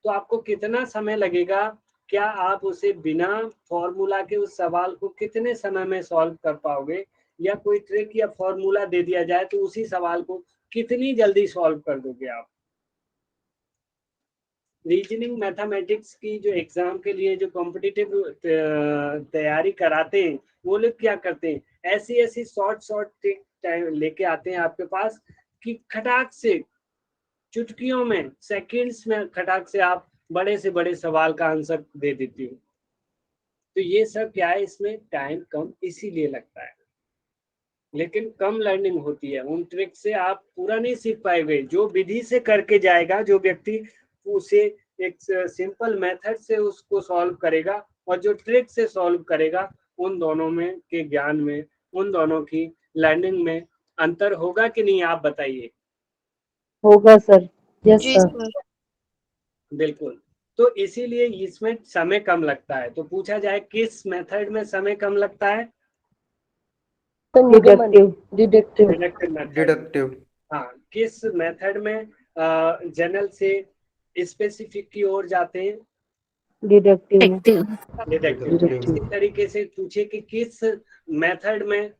तो आपको कितना समय लगेगा? क्या आप उसे बिना फॉर्मूला के उस सवाल को कितने समय में सॉल्व कर पाओगे? या कोई ट्रिक या फॉर्मूला दे दिया जाए तो उसी सवाल को कितनी जल्दी सॉल्व कर दोगे आप? रीजनिंग मैथमेटिक्स की जो एग्जाम के लिए जो कॉम्पिटिटिव तैयारी कराते हैं वो लोग क्या करते हैं, ऐसी ऐसी शॉर्ट ट्रिक लेके आते हैं आपके पास कि खटाक से चुटकियों में, सेकंड्स में खटाक से आप बड़े से बड़े सवाल का आंसर दे देती हो। तो ये सब क्या है, इसमें टाइम कम इसीलिए लगता है, लेकिन कम लर्निंग होती है। उन ट्रिक से आप पूरा नहीं सीख पाएंगे। जो विधि से करके जाएगा, जो व्यक्ति उसे एक सिंपल मेथड से उसको सॉल्व करेगा और जो ट्रिक से सॉल्व करेगा, उन दोनों में के ज्ञान में, उन दोनों की लर्निंग में अंतर होगा कि नहीं, आप बताइए। होगा सर। यस जी सर। सर। बिल्कुल। तो इसीलिए इसमें समय कम लगता है। तो पूछा जाए किस मेथड में समय कम लगता है? डिडक्टिव। Deductive method. डिडक्टिव। हाँ, किस मेथड में जनरल से स्पेसिफिक की ओर जाते हैं? डिडक्टिव में। डिडक्टिव। इसी तरीके से पूछे कि किस मेथड में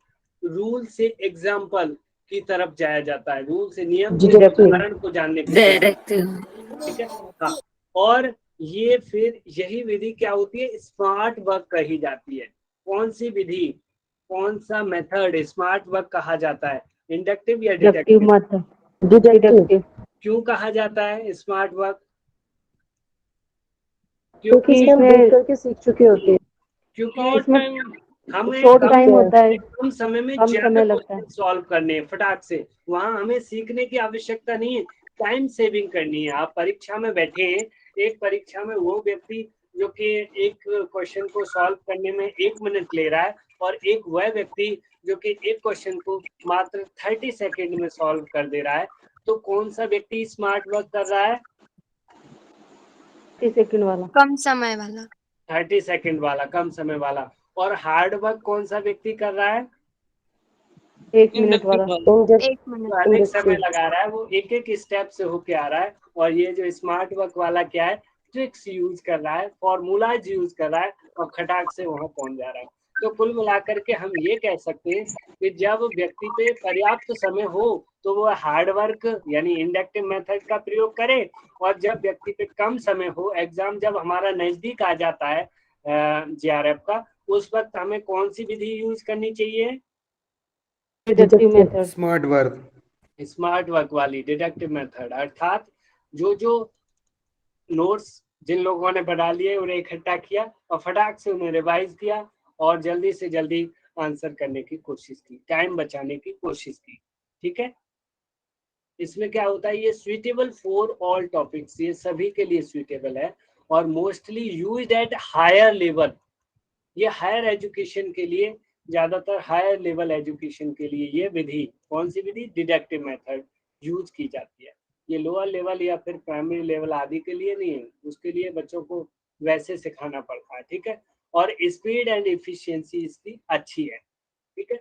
रूल से एग्जाम्पल की तरफ जाया जाता है, रूल से, नियम से उदाहरण को जानने की कोशिश। ठीक है, हाँ। और ये फिर यही विधि क्या होती है, स्मार्ट वर्क कही जाती है। कौन सी विधि, कौन सा मेथड स्मार्ट वर्क कहा जाता है, इंडक्टिव या डिडक्टिव डिडक्टिव? मेथड। डिडक्टिव। क्यों कहा जाता है स्मार्ट वर्क? क्योंकि इसमें देख करके सीख चुके होते हैं। क्योंकि हमें शॉर्ट टाइम होता है, कम समय में कम ज्यादा समय लगता है। क्वेश्चन सॉल्व करने हैं फटाक से। वहां हमें सीखने की आवश्यकता नहीं है, टाइम सेविंग करनी है। आप परीक्षा में बैठे हैं, एक परीक्षा में वो व्यक्ति जो कि एक क्वेश्चन को सॉल्व करने में 1 मिनट ले रहा है और एक वह व्यक्ति जो कि एक क्वेश्चन को मात्र 30 सेकेंड में सॉल्व कर दे रहा है, तो कौन सा व्यक्ति स्मार्ट वर्क कर रहा है? 30 सेकंड वाला। कम समय वाला। 30 सेकेंड वाला, कम समय वाला। और हार्ड वर्क कौन सा व्यक्ति कर रहा है? 1 मिनट वाला। 1 मिनट। अधिक समय लगा रहा है, वो एक एक स्टेप से होके आ रहा है। और ये जो स्मार्ट वर्क वाला क्या है, ट्रिक्स यूज कर रहा है, फॉर्मूलाज यूज कर रहा है और खटाक से वहां पहुंच जा रहा है। तो कुल मिलाकर के हम ये कह सकते हैं कि जब व्यक्ति पे पर्याप्त समय हो तो वो हार्ड वर्क यानी इंडक्टिव मेथड का प्रयोग करे, और जब व्यक्ति पे कम समय हो, एग्जाम जब हमारा नजदीक आ जाता है जीआरएफ का, उस वक्त हमें कौन सी विधि यूज करनी चाहिए? Deductive method. Smart work. Smart work वाली डिडक्टिव मेथड। अर्थात जो जो नोट्स जिन लोगों ने बना लिए उन्हें इकट्ठा किया और फटाक से उन्हें रिवाइज किया और जल्दी से जल्दी आंसर करने की कोशिश की, टाइम बचाने की कोशिश की। ठीक है, इसमें क्या होता है, ये सुइटेबल फॉर ऑल टॉपिक्स, ये सभी के लिए सुइटेबल है और mostly used at higher level. ये हायर एजुकेशन के लिए, ज्यादातर हायर लेवल एजुकेशन के लिए ये विधि, कौन सी विधि, डिडक्टिव मेथड यूज की जाती है। ये लोअर लेवल या फिर प्राइमरी लेवल आदि के लिए नहीं है, उसके लिए बच्चों को वैसे सिखाना पड़ता है। ठीक है, और स्पीड एंड इफिशियंसी इसकी अच्छी है। ठीक है,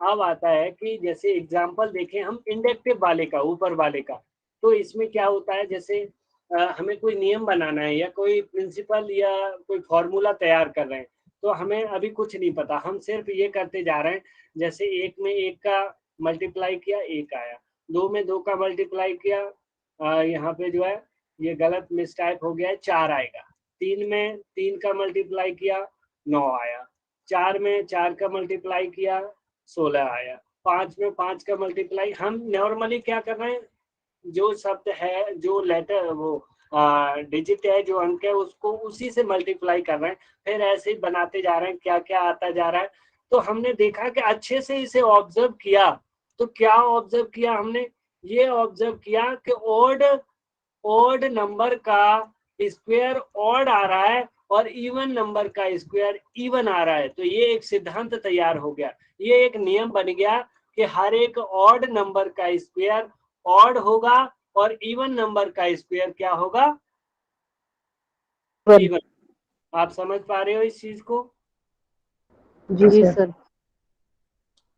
अब आता है कि जैसे एग्जाम्पल देखें हम इंडक्टिव वाले का, ऊपर वाले का, तो इसमें क्या होता है, जैसे हमें कोई नियम बनाना है या कोई प्रिंसिपल या कोई फॉर्मूला तैयार कर रहे हैं, तो हमें अभी कुछ नहीं पता, हम सिर्फ ये करते जा रहे हैं। जैसे 1 में 1 का मल्टीप्लाई किया 1 आया, 2 में 2 का मल्टीप्लाई किया, यहाँ पे जो है ये गलत मिसटाइप हो गया है, 4 आएगा। 3 में 3 का मल्टीप्लाई किया 9 आया। 4 में 4 का मल्टीप्लाई किया 16 आया। 5 में 5 का मल्टीप्लाई, हम नॉर्मली क्या कर रहे हैं, जो शब्द है, जो लेटर, वो डिजिट है, जो अंक है, उसको उसी से मल्टीप्लाई कर रहे हैं, फिर ऐसे ही बनाते जा रहे हैं, क्या क्या आता जा रहा है। तो हमने देखा कि अच्छे से इसे ऑब्जर्व किया, तो क्या ऑब्जर्व किया हमने, ये ऑब्जर्व किया कि ऑड नंबर का स्क्वायर ऑड आ रहा है और इवन नंबर का स्क्वायर इवन आ रहा है। तो ये एक सिद्धांत तैयार हो गया, ये एक नियम बन गया कि हर एक ऑड नंबर का स्क्वायर ऑड होगा और इवन नंबर का स्क्वायर क्या होगा? वन। इवन। आप समझ पा रहे हो इस चीज को? जी सर।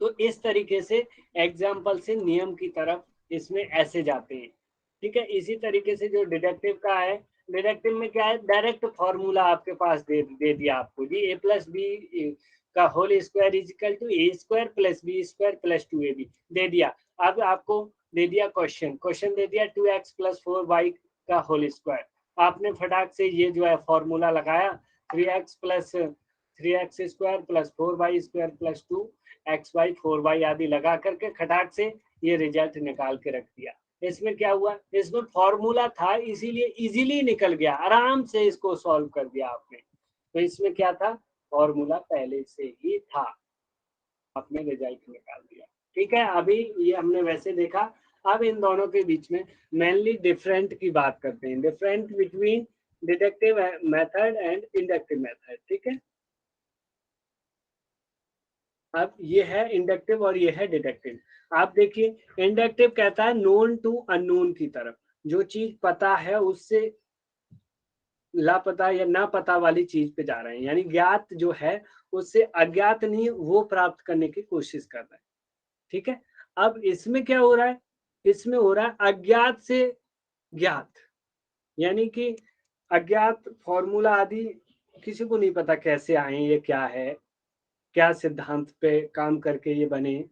तो इस तरीके से एग्जाम्पल से नियम की तरफ इसमें ऐसे जाते हैं। ठीक है, इसी तरीके से जो डिडक्टिव का है, डिडक्टिव में क्या है, डायरेक्ट फॉर्मूला आपके पास दे दिया आपको जी, a प्लस बी का whole square is equal to A square plus B square plus 2ab दे दिया। अब आपको दे दिया क्वेश्चन दे दिया 2x प्लस 4y का होल स्क्वायर। आपने फटाक से ये जो है फॉर्मूला लगाया 3x plus 3x square plus 4y square plus 2xy 4y आदि लगा करके खटाक से ये रिजल्ट निकाल के रख दिया। इसमें क्या हुआ, इसमें फॉर्मूला था इसीलिए इजीली निकल गया, आराम से इसको सॉल्व कर दिया आपने। तो इसमें क्या था, फॉर्मूला पहले से ही था, आपने रिजल्ट निकाल दिया। ठीक है, अभी ये हमने वैसे देखा। अब इन दोनों के बीच में मेनली डिफरेंट की बात करते हैं, different between deductive method and inductive method. ठीक है, अब ये है इंडक्टिव और ये है डिडक्टिव। आप देखिए इंडक्टिव कहता है नोन टू अननोन की तरफ, जो चीज पता है उससे लापता या ना पता वाली चीज पे जा रहे हैं, यानी ज्ञात जो है उससे अज्ञात नहीं वो प्राप्त करने की कोशिश कर रहे हैं। ठीक है, अब इसमें क्या हो रहा है, इसमें हो रहा है अज्ञात से ज्ञात, यानी कि अज्ञात फॉर्मूला आदि किसी को नहीं पता कैसे आए, ये क्या है, क्या सिद्धांत पे काम करके ये बने,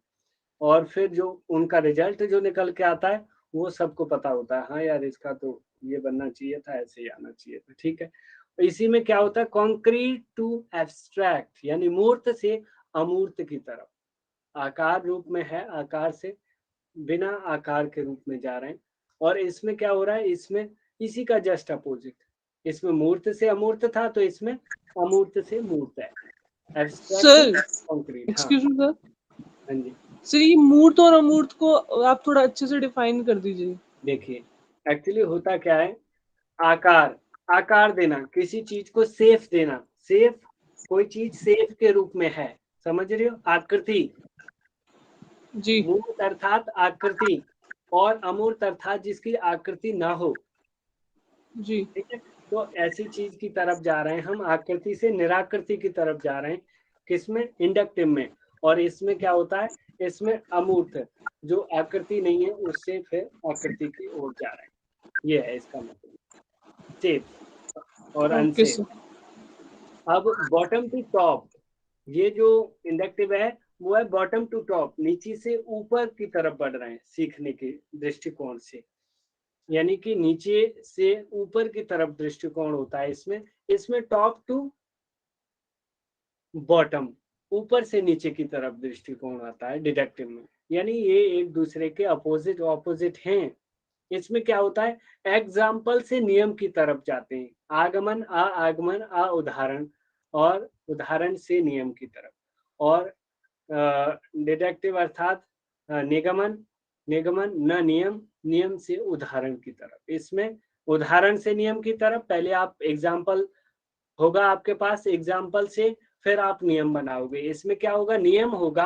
और फिर जो उनका रिजल्ट जो निकल के आता है वो सबको पता होता है, हाँ यार इसका तो ये बनना चाहिए था, ऐसे ही आना चाहिए था। ठीक है, तो इसी में क्या होता है, कॉन्क्रीट टू एब्स्ट्रैक्ट, यानी मूर्त से अमूर्त की तरफ, आकार रूप में है, आकार से बिना आकार के रूप में जा रहे हैं। और इसमें क्या हो रहा है, इसमें इसी का जस्ट अपोजिट, इसमें मूर्त से अमूर्त था तो इसमें अमूर्त से मूर्त है, एब्स्ट्रैक्ट सर कॉन्क्रीट। हाँ एक्सक्यूज मी सर, हाँ जी, सर ये मूर्त और अमूर्त को आप थोड़ा अच्छे से डिफाइन कर दीजिए। देखिए एक्चुअली होता क्या है, आकार, आकार देना, किसी चीज को सेफ देना, सेफ, कोई चीज सेफ के रूप में है, समझ रहे हो, आकृति, जी मूर्त अर्थात आकृति, और अमूर्त अर्थात जिसकी आकृति ना हो। जी ठीक है, तो ऐसी चीज की तरफ जा रहे हैं हम, आकृति से निराकृति की तरफ जा रहे हैं, किसमें, इंडक्टिव में। और इसमें क्या होता है, इसमें अमूर्त, जो आकृति नहीं है उससे फिर आकृति की ओर जा रहे हैं, ये है इसका मतलब, सेफ और ओके अनसेफ। सर। अब बॉटम टू टॉप, ये जो इंडक्टिव है वो है बॉटम टू टॉप, नीचे से ऊपर की तरफ बढ़ रहे हैं सीखने के दृष्टिकोण से, यानी कि नीचे से ऊपर की तरफ दृष्टिकोण होता है इसमें। इसमें टॉप टू बॉटम, ऊपर से नीचे की तरफ दृष्टिकोण आता है डिडक्टिव में, यानी ये एक दूसरे के अपोजिट ऑपोजिट हैं। इसमें क्या होता है, एग्जाम्पल से नियम की तरफ जाते हैं, आगमन आ उदाहरण, और उदाहरण से नियम की तरफ। और डिडक्टिव अर्थात निगमन, निगमन न नियम, नियम से उदाहरण की तरफ। इसमें उदाहरण से नियम की तरफ, पहले आप एग्जाम्पल होगा आपके पास, एग्जाम्पल से फिर आप नियम बनाओगे। इसमें क्या होगा, नियम होगा,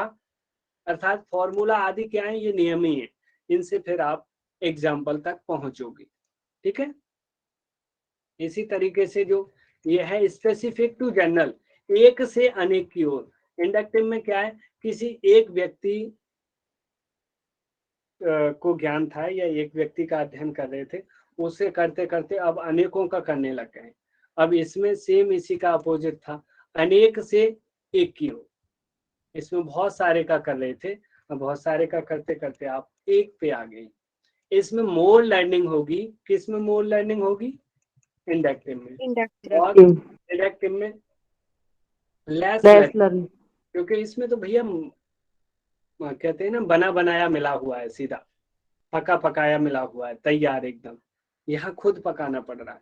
अर्थात फॉर्मूला आदि क्या है, ये नियम ही है, इनसे फिर आप एग्जाम्पल तक पहुंचोगे। ठीक है, इसी तरीके से जो ये है स्पेसिफिक टू जनरल, एक से अनेक की ओर। इंडक्टिव में क्या है, किसी एक व्यक्ति को ज्ञान था या एक व्यक्ति का अध्ययन कर रहे थे, उसे करते करते अब अनेकों का करने लग गए। अब इसमें सेम इसी का अपोजिट था, अनेक से एक की ओर, इसमें बहुत सारे का कर रहे थे, अब बहुत सारे का करते करते आप एक पे आ गए। इसमें मोर लर्निंग होगी, किसमें मोर लर्निंग होगी, इंडक्टिव में, इंडक्टिव। और इंडक्टिव में लेस लेस लर्निंग, लर्निंग। क्योंकि इसमें तो भैया कहते हैं ना बना बनाया मिला हुआ है, सीधा पका पकाया मिला हुआ है, तैयार एकदम, यहाँ खुद पकाना पड़ रहा है।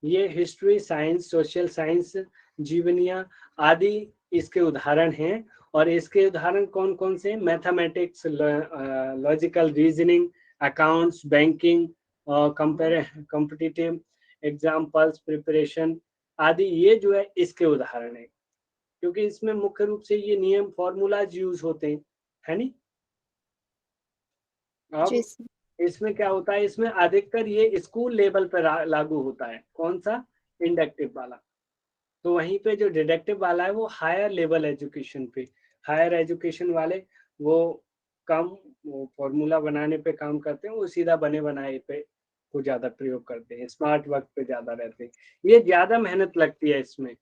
ये हिस्ट्री, साइंस, सोशल साइंस, जीवनिया आदि इसके उदाहरण हैं। और इसके उदाहरण कौन कौन से, mathematics, logical reasoning, accounts, banking, competitive examples, preparation आदि, ये जो है इसके उदाहरण है, क्योंकि इसमें मुख्य रूप से ये नियम फॉर्मूलाज यूज होते हैं, है नहीं। अब जी सर। इसमें क्या होता है, इसमें अधिकतर ये स्कूल लेवल पर लागू होता है। कौन सा? इंडक्टिव वाला। तो वहीं पे जो डिडक्टिव वाला है वो हायर लेवल एजुकेशन पे, हायर एजुकेशन वाले वो कम फॉर्मूला बनाने पे काम करते हैं, वो सीधा बने बनाए पे को ज्यादा प्रयोग करते हैं, स्मार्ट वर्क पे ज्यादा रहते हैं। ये ज्यादा मेहनत लगती है इसमें,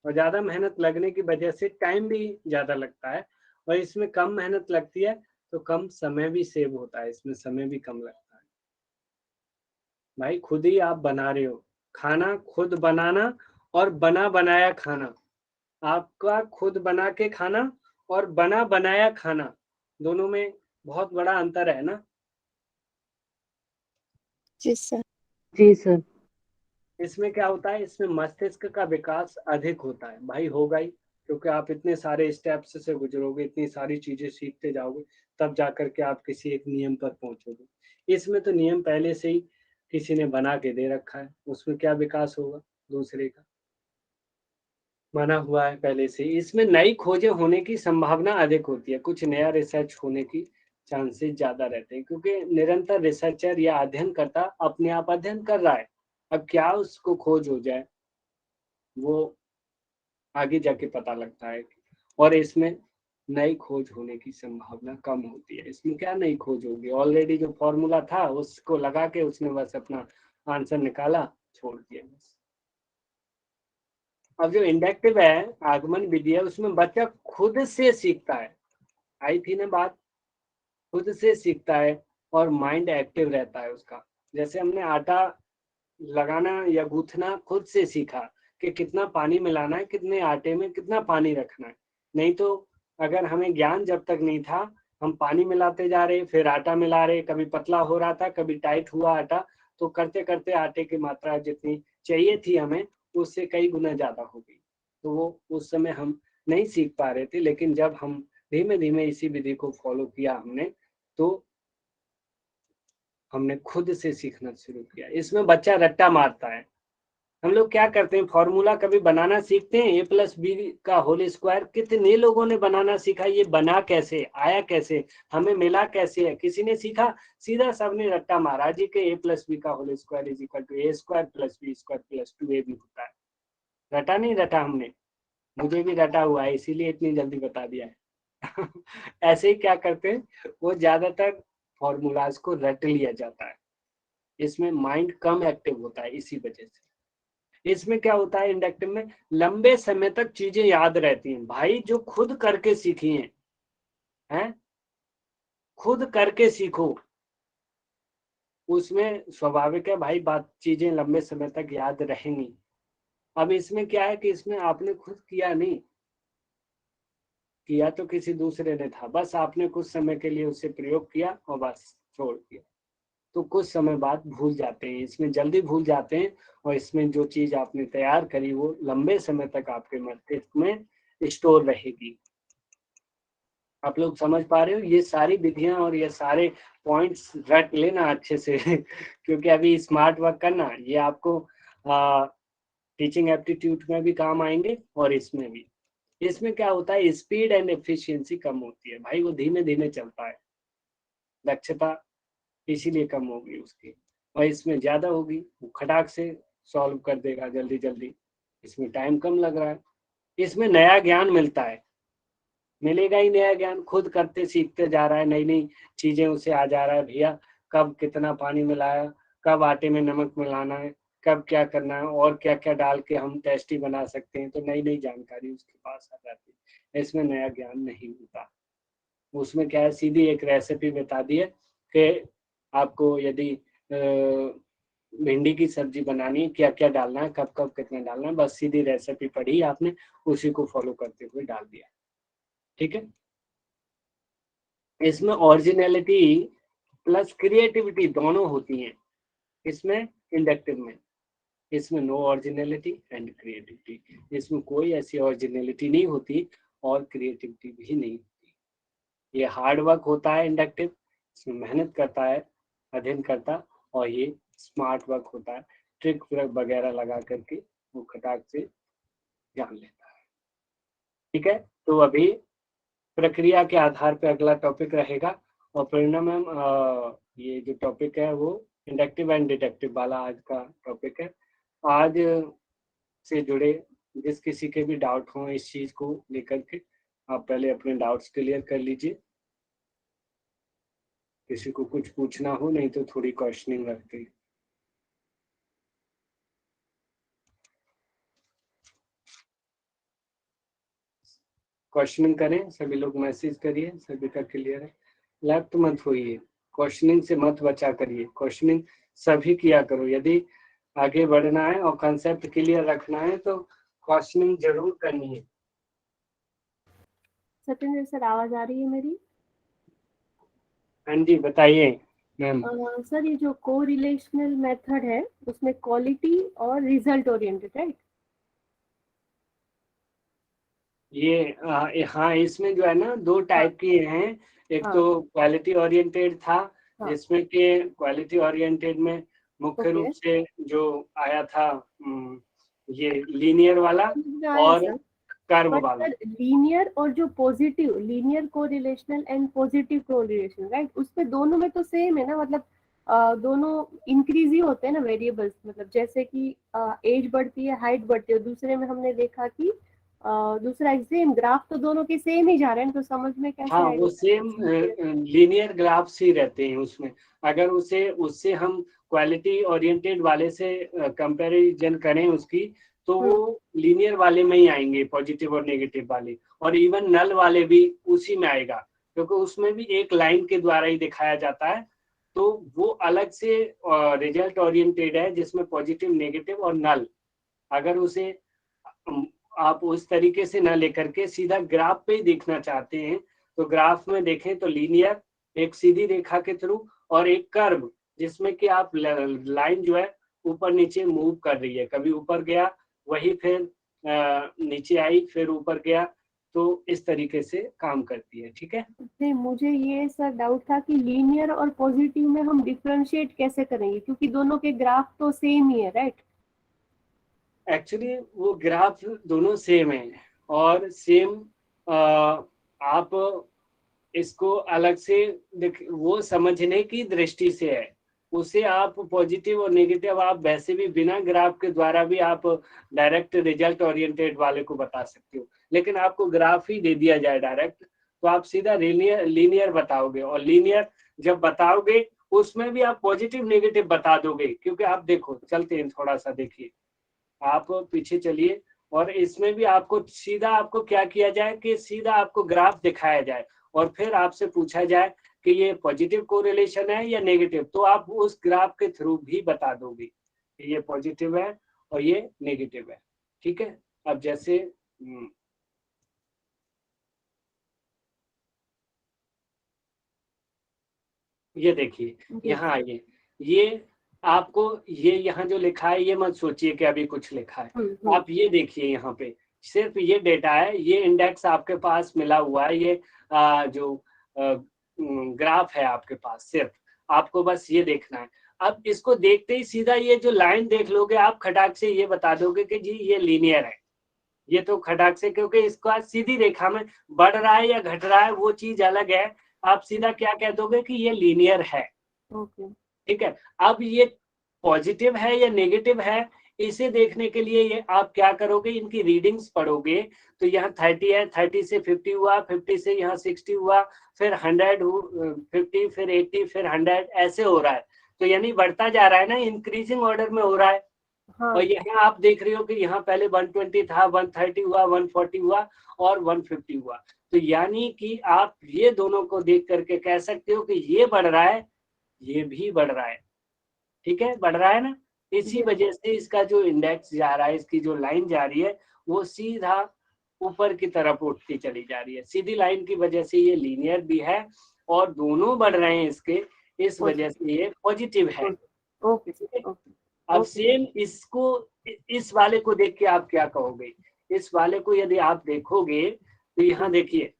और ज्यादा मेहनत लगने की वजह से टाइम भी ज्यादा लगता है, और इसमें कम मेहनत लगती है तो कम समय भी सेव होता है, इसमें समय भी कम लगता है। भाई खुद ही आप बना रहे हो खाना, खुद बनाना और बना बनाया खाना, आपका खुद बना के खाना और बना बनाया खाना, दोनों में बहुत बड़ा अंतर है ना। जी सर। जी सर। इसमें क्या होता है, इसमें मस्तिष्क का विकास अधिक होता है। भाई होगा ही, क्योंकि आप इतने सारे स्टेप्स से गुजरोगे, इतनी सारी चीजें सीखते जाओगे, तब जाकर के आप किसी एक नियम पर पहुंचोगे। इसमें तो नियम पहले से ही किसी ने बना के दे रखा है, उसमें क्या विकास होगा, दूसरे का बना हुआ है पहले से ही। इसमें नई खोजें होने की संभावना अधिक होती है, कुछ नया रिसर्च होने की चांसेस ज्यादा रहते हैं, क्योंकि निरंतर रिसर्चर या अध्ययनकर्ता अपने आप अध्ययन कर रहा है। अब क्या उसको खोज हो जाए वो आगे जाके पता लगता है, और इसमें नई खोज होने की संभावना कम होती है। इसमें क्या नई खोज होगी, ऑलरेडी जो फॉर्मूला था उसको लगा के उसने बस अपना आंसर निकाला, छोड़ दिया बस। अब जो इंडक्टिव है, आगमन विधि है, उसमें बच्चा खुद से सीखता है, आई थी ना बात, खुद से सीखता है और माइंड एक्टिव रहता है उसका। जैसे हमने आटा लगाना या गूंथना खुद से सीखा कि कितना पानी मिलाना है, कितने आटे में कितना पानी रखना है। नहीं तो अगर हमें ज्ञान जब तक नहीं था, हम पानी मिलाते जा रहे, फिर आटा मिला रहे, कभी पतला हो रहा था, कभी टाइट हुआ आटा, तो करते करते आटे की मात्रा जितनी चाहिए थी हमें, उससे कई गुना ज्यादा हो गई। तो वो उस समय हम नहीं सीख पा रहे थे, लेकिन जब हम धीमे धीमे इसी विधि को फॉलो किया हमने, तो हमने खुद से सीखना शुरू किया। इसमें बच्चा रट्टा मारता है। हम लोग क्या करते हैं, फॉर्मूला कभी बनाना सीखते हैं, a+b का होल स्क्वायर कितने लोगों ने बनाना सीखा, ये बना कैसे, आया कैसे, हमें मिला कैसे है, किसी ने सीखा? सीधा सबने रट्टा मारा जी के a+b का whole square is equal to a² + b² + 2ab होता है। रटा नहीं रटा हमने, मुझे भी रटा हुआ है, इसीलिए इतनी जल्दी बता दिया है। ऐसे ही क्या करते हैं, वो ज्यादातर फॉर्मूलाज को रट लिया जाता है, इसमें माइंड कम एक्टिव होता है इसी वजह से। इसमें क्या होता है, इंडक्टिव में लंबे समय तक चीजें याद रहती हैं। भाई जो खुद करके सीखी हैं, खुद करके सीखो, उसमें स्वाभाविक है भाई, बात चीजें लंबे समय तक याद रहेंगी। अब इसमें क्या है कि इसमें आपने खुद किया नहीं, किया तो किसी दूसरे ने था, बस आपने कुछ समय के लिए उसे प्रयोग किया और बस छोड़ दिया, तो कुछ समय बाद भूल जाते हैं। इसमें जल्दी भूल जाते हैं, और इसमें जो चीज आपने तैयार करी वो लंबे समय तक आपके मस्तिष्क में स्टोर रहेगी। आप लोग समझ पा रहे हो, ये सारी विधियां और ये सारे पॉइंट्स रट लेना अच्छे से। क्योंकि अभी स्मार्ट वर्क करना, ये आपको टीचिंग एप्टीट्यूड में भी काम आएंगे, और इसमें भी। इसमें क्या होता है, स्पीड एंड एफिशिएंसी कम होती है। भाई वो धीमे धीमे चलता है, दक्षता इसीलिए कम होगी उसकी, और इसमें ज्यादा होगी, वो खटाक से सॉल्व कर देगा जल्दी जल्दी, इसमें टाइम कम लग रहा है। इसमें नया ज्ञान मिलता है, मिलेगा ही नया ज्ञान, खुद करते सीखते जा रहा है, नई नई चीजें उसे आ जा रहा है, भैया कब कितना पानी मिलाया, कब आटे में नमक मिलाना है, कब क्या करना है, और क्या क्या डाल के हम टेस्टी बना सकते हैं, तो नई नई जानकारी उसके पास आ जाती है। इसमें नया ज्ञान नहीं होता, उसमें क्या है, सीधी एक रेसिपी बता दी है कि आपको यदि भिंडी की सब्जी बनानी है, क्या क्या डालना है, कब कब कितना डालना है, बस सीधी रेसिपी पढ़ी आपने, उसी को फॉलो करते हुए डाल दिया। ठीक है, इसमें ओरिजिनलिटी प्लस क्रिएटिविटी दोनों होती हैं, इसमें इंडक्टिव में। इसमें नो ओरिजिनलिटी एंड क्रिएटिविटी, इसमें कोई ऐसी ओरिजिनलिटी नहीं होती और क्रिएटिविटी भी नहीं होती। ये हार्ड वर्क होता है इंडक्टिव, इसमें मेहनत करता है अध्ययन करता, और ये स्मार्ट वर्क होता है, ट्रिक वगैरह लगा करके वो खटाक से जान लेता है। ठीक है, तो अभी प्रक्रिया के आधार पर अगला टॉपिक रहेगा, और प्रेरणा मैम, ये जो टॉपिक है वो इंडक्टिव एंड डिडक्टिव वाला आज का टॉपिक है। आज से जुड़े जिस किसी के भी डाउट हो इस चीज को लेकर के, आप पहले अपने डाउट्स क्लियर कर लीजिए। किसी को कुछ पूछना हो, नहीं तो थोड़ी क्वेश्चनिंग रखते हैं। क्वेश्चनिंग करें, सभी लोग मैसेज करिए, सभी का क्लियर है। लेफ्ट मत होइए, क्वेश्चनिंग से मत बचा करिए, क्वेश्चनिंग सभी किया करो। यदि आगे बढ़ना है और कंसेप्ट क्लियर रखना है तो क्वेश्चनिंग जरूर करनी है। सत्येंद्र सर, आवाज आ रही है मेरी? हाँ जी, बताइए मैम। सर, ये जो कोरिलेशनल मेथड है उसमें क्वालिटी और रिजल्ट ओरिएंटेड, राइट? ये हाँ, इसमें जो है ना दो टाइप की हैं। एक हाँ। तो क्वालिटी ओरिएंटेड था, हाँ। जिसमें कि क्वालिटी ओरिएंटेड में मुख्य रूप से जो आया था ये लीनियर वाला और कर्व वाला। लीनियर और जो positive linear correlational and positive correlation, right? उसमें दोनों में तो सेम है ना, मतलब दोनों इंक्रीज ही होते हैं ना वेरिएबल्स, मतलब जैसे कि एज बढ़ती है, हाइट बढ़ती है। दूसरे में हमने देखा कि दूसरा सेम ग्राफ तो दोनों के सेम ही जा रहे हैं, तो समझ में कैसे हाँ, आएगा? वो सेम लीनियर ग्राफ्स ही रहते हैं उसमें। अगर उससे हम क्वालिटी ओरिएंटेड वाले से कंपैरिजन करें उसकी, तो वो लीनियर वाले में ही आएंगे, पॉजिटिव और नेगेटिव वाले। और इवन नल वाले भी उसी में आएगा, क्योंकि उसमें भी एक लाइन के द्वारा ही दिखाया जाता है। तो वो अलग से रिजल्ट ओरिएंटेड है, जिसमें पॉजिटिव, नेगेटिव और नल। अगर उसे आप उस तरीके से ना लेकर के सीधा ग्राफ पे ही देखना चाहते हैं, तो ग्राफ में देखें तो लीनियर एक सीधी रेखा के थ्रू, और एक कर्व जिसमें कि आप लाइन जो है ऊपर नीचे मूव कर रही है, कभी ऊपर गया वही फिर नीचे आई, फिर ऊपर गया, तो इस तरीके से काम करती है। ठीक है, नहीं, मुझे ये सर डाउट था कि लीनियर और पॉजिटिव में हम डिफरेंशिएट कैसे करेंगे, क्योंकि दोनों के ग्राफ तो सेम ही है, राइट? एक्चुअली वो ग्राफ दोनों सेम है, और सेम आप इसको अलग से वो समझने की दृष्टि से है। उसे आप पॉजिटिव और नेगेटिव आप वैसे भी बिना ग्राफ के द्वारा भी आप डायरेक्ट रिजल्ट ओरिएंटेड वाले को बता सकते हो, लेकिन आपको ग्राफ ही दे दिया जाए डायरेक्ट, तो आप सीधा लीनियर बताओगे। और लीनियर जब बताओगे उसमें भी आप पॉजिटिव नेगेटिव बता दोगे, क्योंकि आप देखो, चलते हैं थोड़ा सा, देखिए आप पीछे चलिए, और इसमें भी आपको सीधा आपको क्या किया जाए कि सीधा आपको ग्राफ दिखाया जाए, और फिर आपसे पूछा जाए कि ये पॉजिटिव कोरिलेशन है या नेगेटिव, तो आप उस ग्राफ के थ्रू भी बता दोगे कि ये पॉजिटिव है और ये नेगेटिव है। ठीक है, अब जैसे ये देखिए, यहाँ आइए, ये आपको ये यहाँ जो लिखा है ये मत सोचिए कि अभी कुछ लिखा है। आप ये देखिए, यहाँ पे सिर्फ ये डेटा है, ये इंडेक्स आपके पास मिला हुआ है, ये जो ग्राफ है आपके पास, सिर्फ आपको बस ये देखना है। अब इसको देखते ही सीधा ये जो लाइन देख लोगे आप, खटाक से ये बता दोगे कि जी ये लीनियर है। ये तो खटाक से, क्योंकि इसका सीधी रेखा में बढ़ रहा है या घट रहा है वो चीज अलग है, आप सीधा क्या कह दोगे कि ये लीनियर है। ठीक है, अब ये पॉजिटिव है या नेगेटिव है, इसे देखने के लिए ये आप क्या करोगे, इनकी रीडिंग्स पढ़ोगे। तो यहाँ 30 है, 30 से 50 हुआ, 50 से यहाँ 60 हुआ, फिर 100, 50, फिर 80, फिर 100, ऐसे हो रहा है। तो यानी बढ़ता जा रहा है ना, इंक्रीजिंग ऑर्डर में हो रहा है। और यहाँ आप देख रहे हो कि यहाँ पहले 120 था, 130 हुआ, 140 हुआ और 150 हुआ। तो यानी कि आप ये दोनों को देख करके कह सकते हो कि ये बढ़ रहा है, ये भी बढ़ रहा है। ठीक है, बढ़ रहा है ना। इसी वजह से इसका जो इंडेक्स जा रहा है, इसकी जो लाइन जा रही है, वो सीधा ऊपर की तरफ उठती चली जा रही है। सीधी लाइन की वजह से ये लीनियर भी है, और दोनों बढ़ रहे हैं इसके, इस वजह से ये पॉजिटिव है। अब सेम इसको, इस वाले को देख के आप क्या कहोगे? इस वाले को यदि आप देखोगे तो यहाँ देखिए,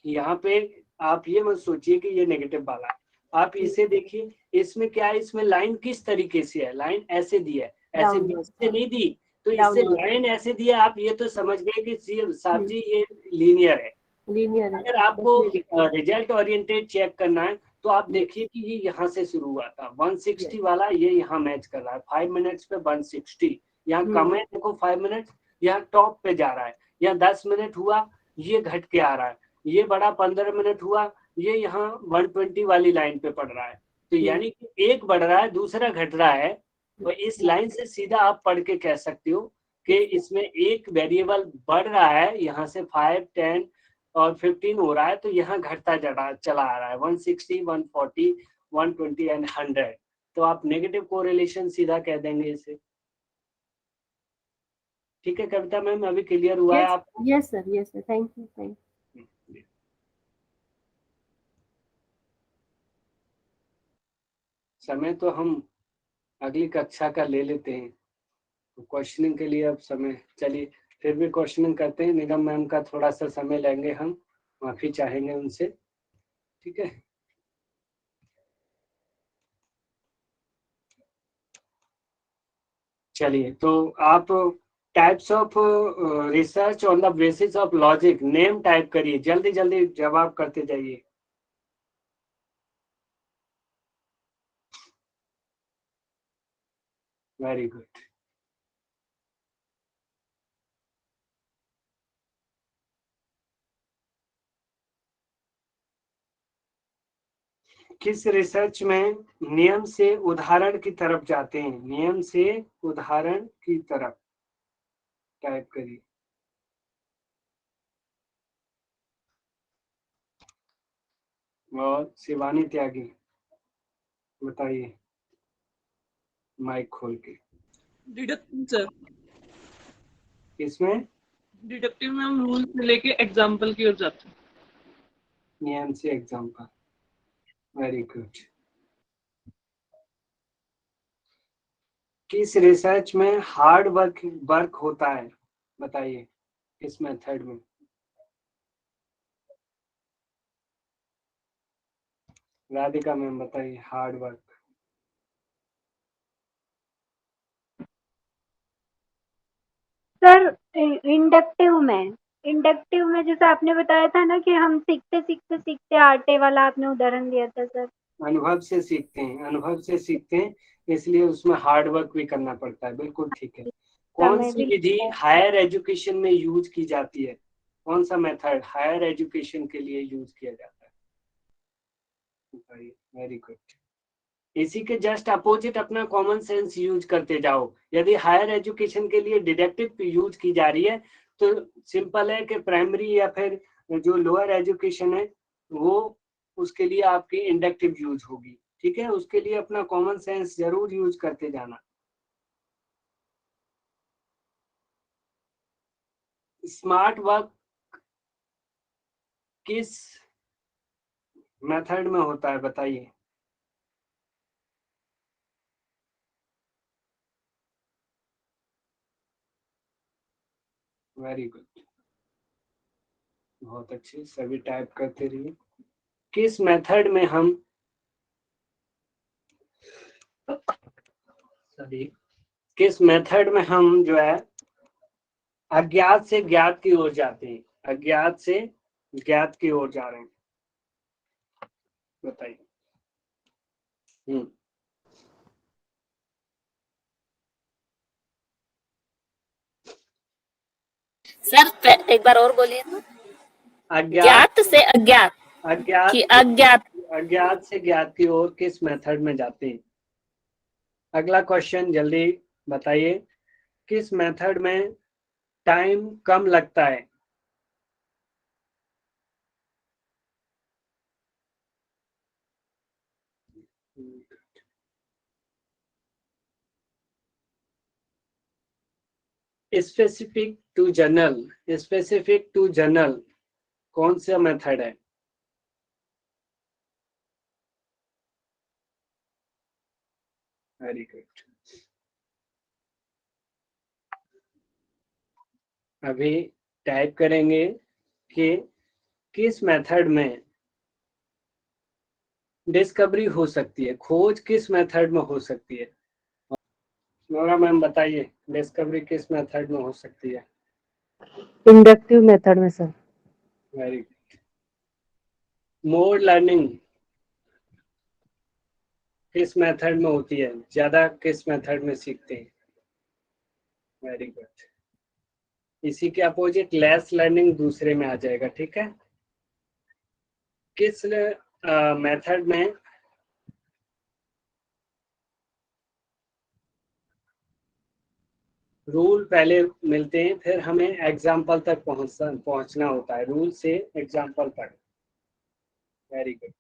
यहाँ पे आप ये मत सोचिए कि ये नेगेटिव वाला है, आप इसे देखिए, इसमें क्या है, इसमें लाइन किस तरीके से है, लाइन ऐसे दी है, ऐसे बीच से नहीं दी, तो इससे लाइन ऐसे दी है, आप ये तो समझ गए कि साहब जी ये लीनियर है। लीनियर है। अगर आपको रिजल्ट ओरिएंटेड चेक करना है तो आप देखिए कि ये यहाँ से शुरू हुआ था 160 वाला, ये यहाँ मैच कर रहा है 5 मिनट्स पे 160, यहाँ कम है देखो 5 मिनट, यहाँ टॉप पे जा रहा है, यहाँ 10 मिनट हुआ ये घट के आ रहा है, ये बड़ा 15 मिनट हुआ ये यहाँ 120 वाली लाइन पे पड़ रहा है। तो यानी कि एक बढ़ रहा है दूसरा घट रहा है, तो इस लाइन से सीधा आप पढ़ के कह सकते हो कि इसमें एक वेरिएबल बढ़ रहा है, यहाँ से 5, 10 और 15 हो रहा है, तो यहाँ घटता चला आ रहा है 160, 140, 120 एंड 100। तो आप नेगेटिव कोरिलेशन सीधा कह देंगे इसे। ठीक है कविता मैम, अभी क्लियर हुआ है आपको? Yes sir, thank you. समय तो हम अगली कक्षा का ले लेते हैं, तो क्वेश्चनिंग के लिए अब समय, चलिए फिर भी क्वेश्चनिंग करते हैं। निगम मैम का थोड़ा सा समय लेंगे हम, माफी चाहेंगे उनसे, ठीक है। चलिए तो आप types of research on the basis of logic name type करिए, जल्दी जल्दी जवाब करते जाइए। Very good. किस रिसर्च में नियम से उदाहरण की तरफ जाते हैं? नियम से उदाहरण की तरफ टाइप करिए। और शिवानी त्यागी बताइए माइक खोल के। डिडक्टिव सर, इसमें डिडक्टिव में हम रूल से लेके एग्जाम्पल की ओर जाते हैं। नियम से एग्जाम्पल, वेरी गुड। किस रिसर्च में हार्ड वर्क होता है? बताइए किस मेथड में? राधिका मैम बताइए हार्ड वर्क। सर इंडक्टिव में जैसे आपने बताया था ना कि हम सीखते सीखते सीखते आटे वाला आपने उदाहरण दिया था सर। अनुभव से सीखते हैं, अनुभव से सीखते हैं, इसलिए उसमें हार्ड वर्क भी करना पड़ता है, बिल्कुल ठीक है। कौन सी विधि हायर एजुकेशन में यूज की जाती है? कौन सा मेथड हायर एजुकेशन के लिए यूज किया जाता है? Very good. इसी के जस्ट अपोजिट अपना कॉमन सेंस यूज करते जाओ। यदि हायर एजुकेशन के लिए डिडक्टिव यूज की जा रही है तो सिंपल है कि प्राइमरी या फिर जो लोअर एजुकेशन है वो उसके लिए आपकी इंडक्टिव यूज होगी, ठीक है। उसके लिए अपना कॉमन सेंस जरूर यूज करते जाना। स्मार्ट वर्क किस मेथड में होता है बताइए? वेरी गुड, बहुत अच्छे, सभी टाइप करते रहिए। किस मेथड में हम किस मेथड में हम जो है अज्ञात से ज्ञात की ओर जाते हैं? अज्ञात से ज्ञात की ओर जा रहे हैं, बताइए। सर एक बार और बोलिए तो। अज्ञात से अज्ञात अज्ञात अज्ञात अज्ञात से ज्ञात की ओर किस मेथड में जाते हैं? अगला क्वेश्चन जल्दी बताइए। किस मेथड में टाइम कम लगता है? स्पेसिफिक टू जर्नल कौन सा मेथड है? Very good. अभी टाइप करेंगे कि किस मेथड में डिस्कवरी हो सकती है, खोज किस मेथड में हो सकती है? नोरा मैम बताइए डिस्कवरी किस मेथड में हो सकती है? इंडक्टिव मेथड में sir. Very good. More learning किस मेथड में होती है, ज्यादा किस मेथड में सीखते हैं? Very good. इसी के अपोजिट लेस लर्निंग दूसरे में आ जाएगा, ठीक है। किस मेथड में रूल पहले मिलते हैं, फिर हमें एग्जाम्पल तक पहुंचना होता है, रूल से एग्जाम्पल तक। Very good.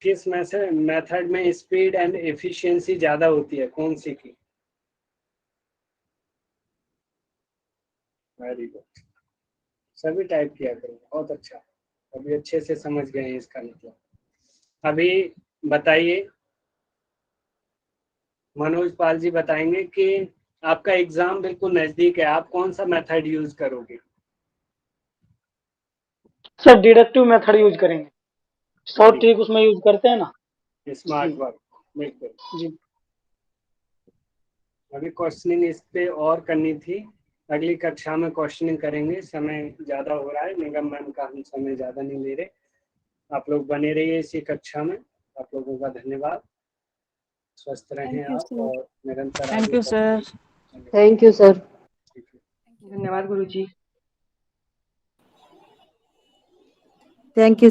किस मेथड में स्पीड एंड एफिशिएंसी ज्यादा होती है, कौन सी की? Very good. सभी टाइप किया करो, बहुत अच्छा। अभी अच्छे से समझ गए हैं इसका मतलब। अभी बताइए, मनोज पाल जी बताएंगे कि आपका एग्जाम बिल्कुल नजदीक है, आप कौन सा मेथड यूज करोगे? सर डिडक्टिव मेथड यूज करेंगे, शॉर्ट ट्रिक उसमें यूज करते हैं ना। स्मार्ट वर्क, बिल्कुल जी। अभी क्वेश्चनिंग इस पे और करनी थी, अगली कक्षा में क्वेश्चनिंग करेंगे। समय ज्यादा हो रहा है, निगम मैम का हम समय ज्यादा नहीं ले रहे। आप लोग बने रहिए इसी कक्षा में। आप लोगों का धन्यवाद। स्वस्थ रहें आप और निरंतर thank you sir. Thank you sir. धन्यवाद गुरुजी। Thank you.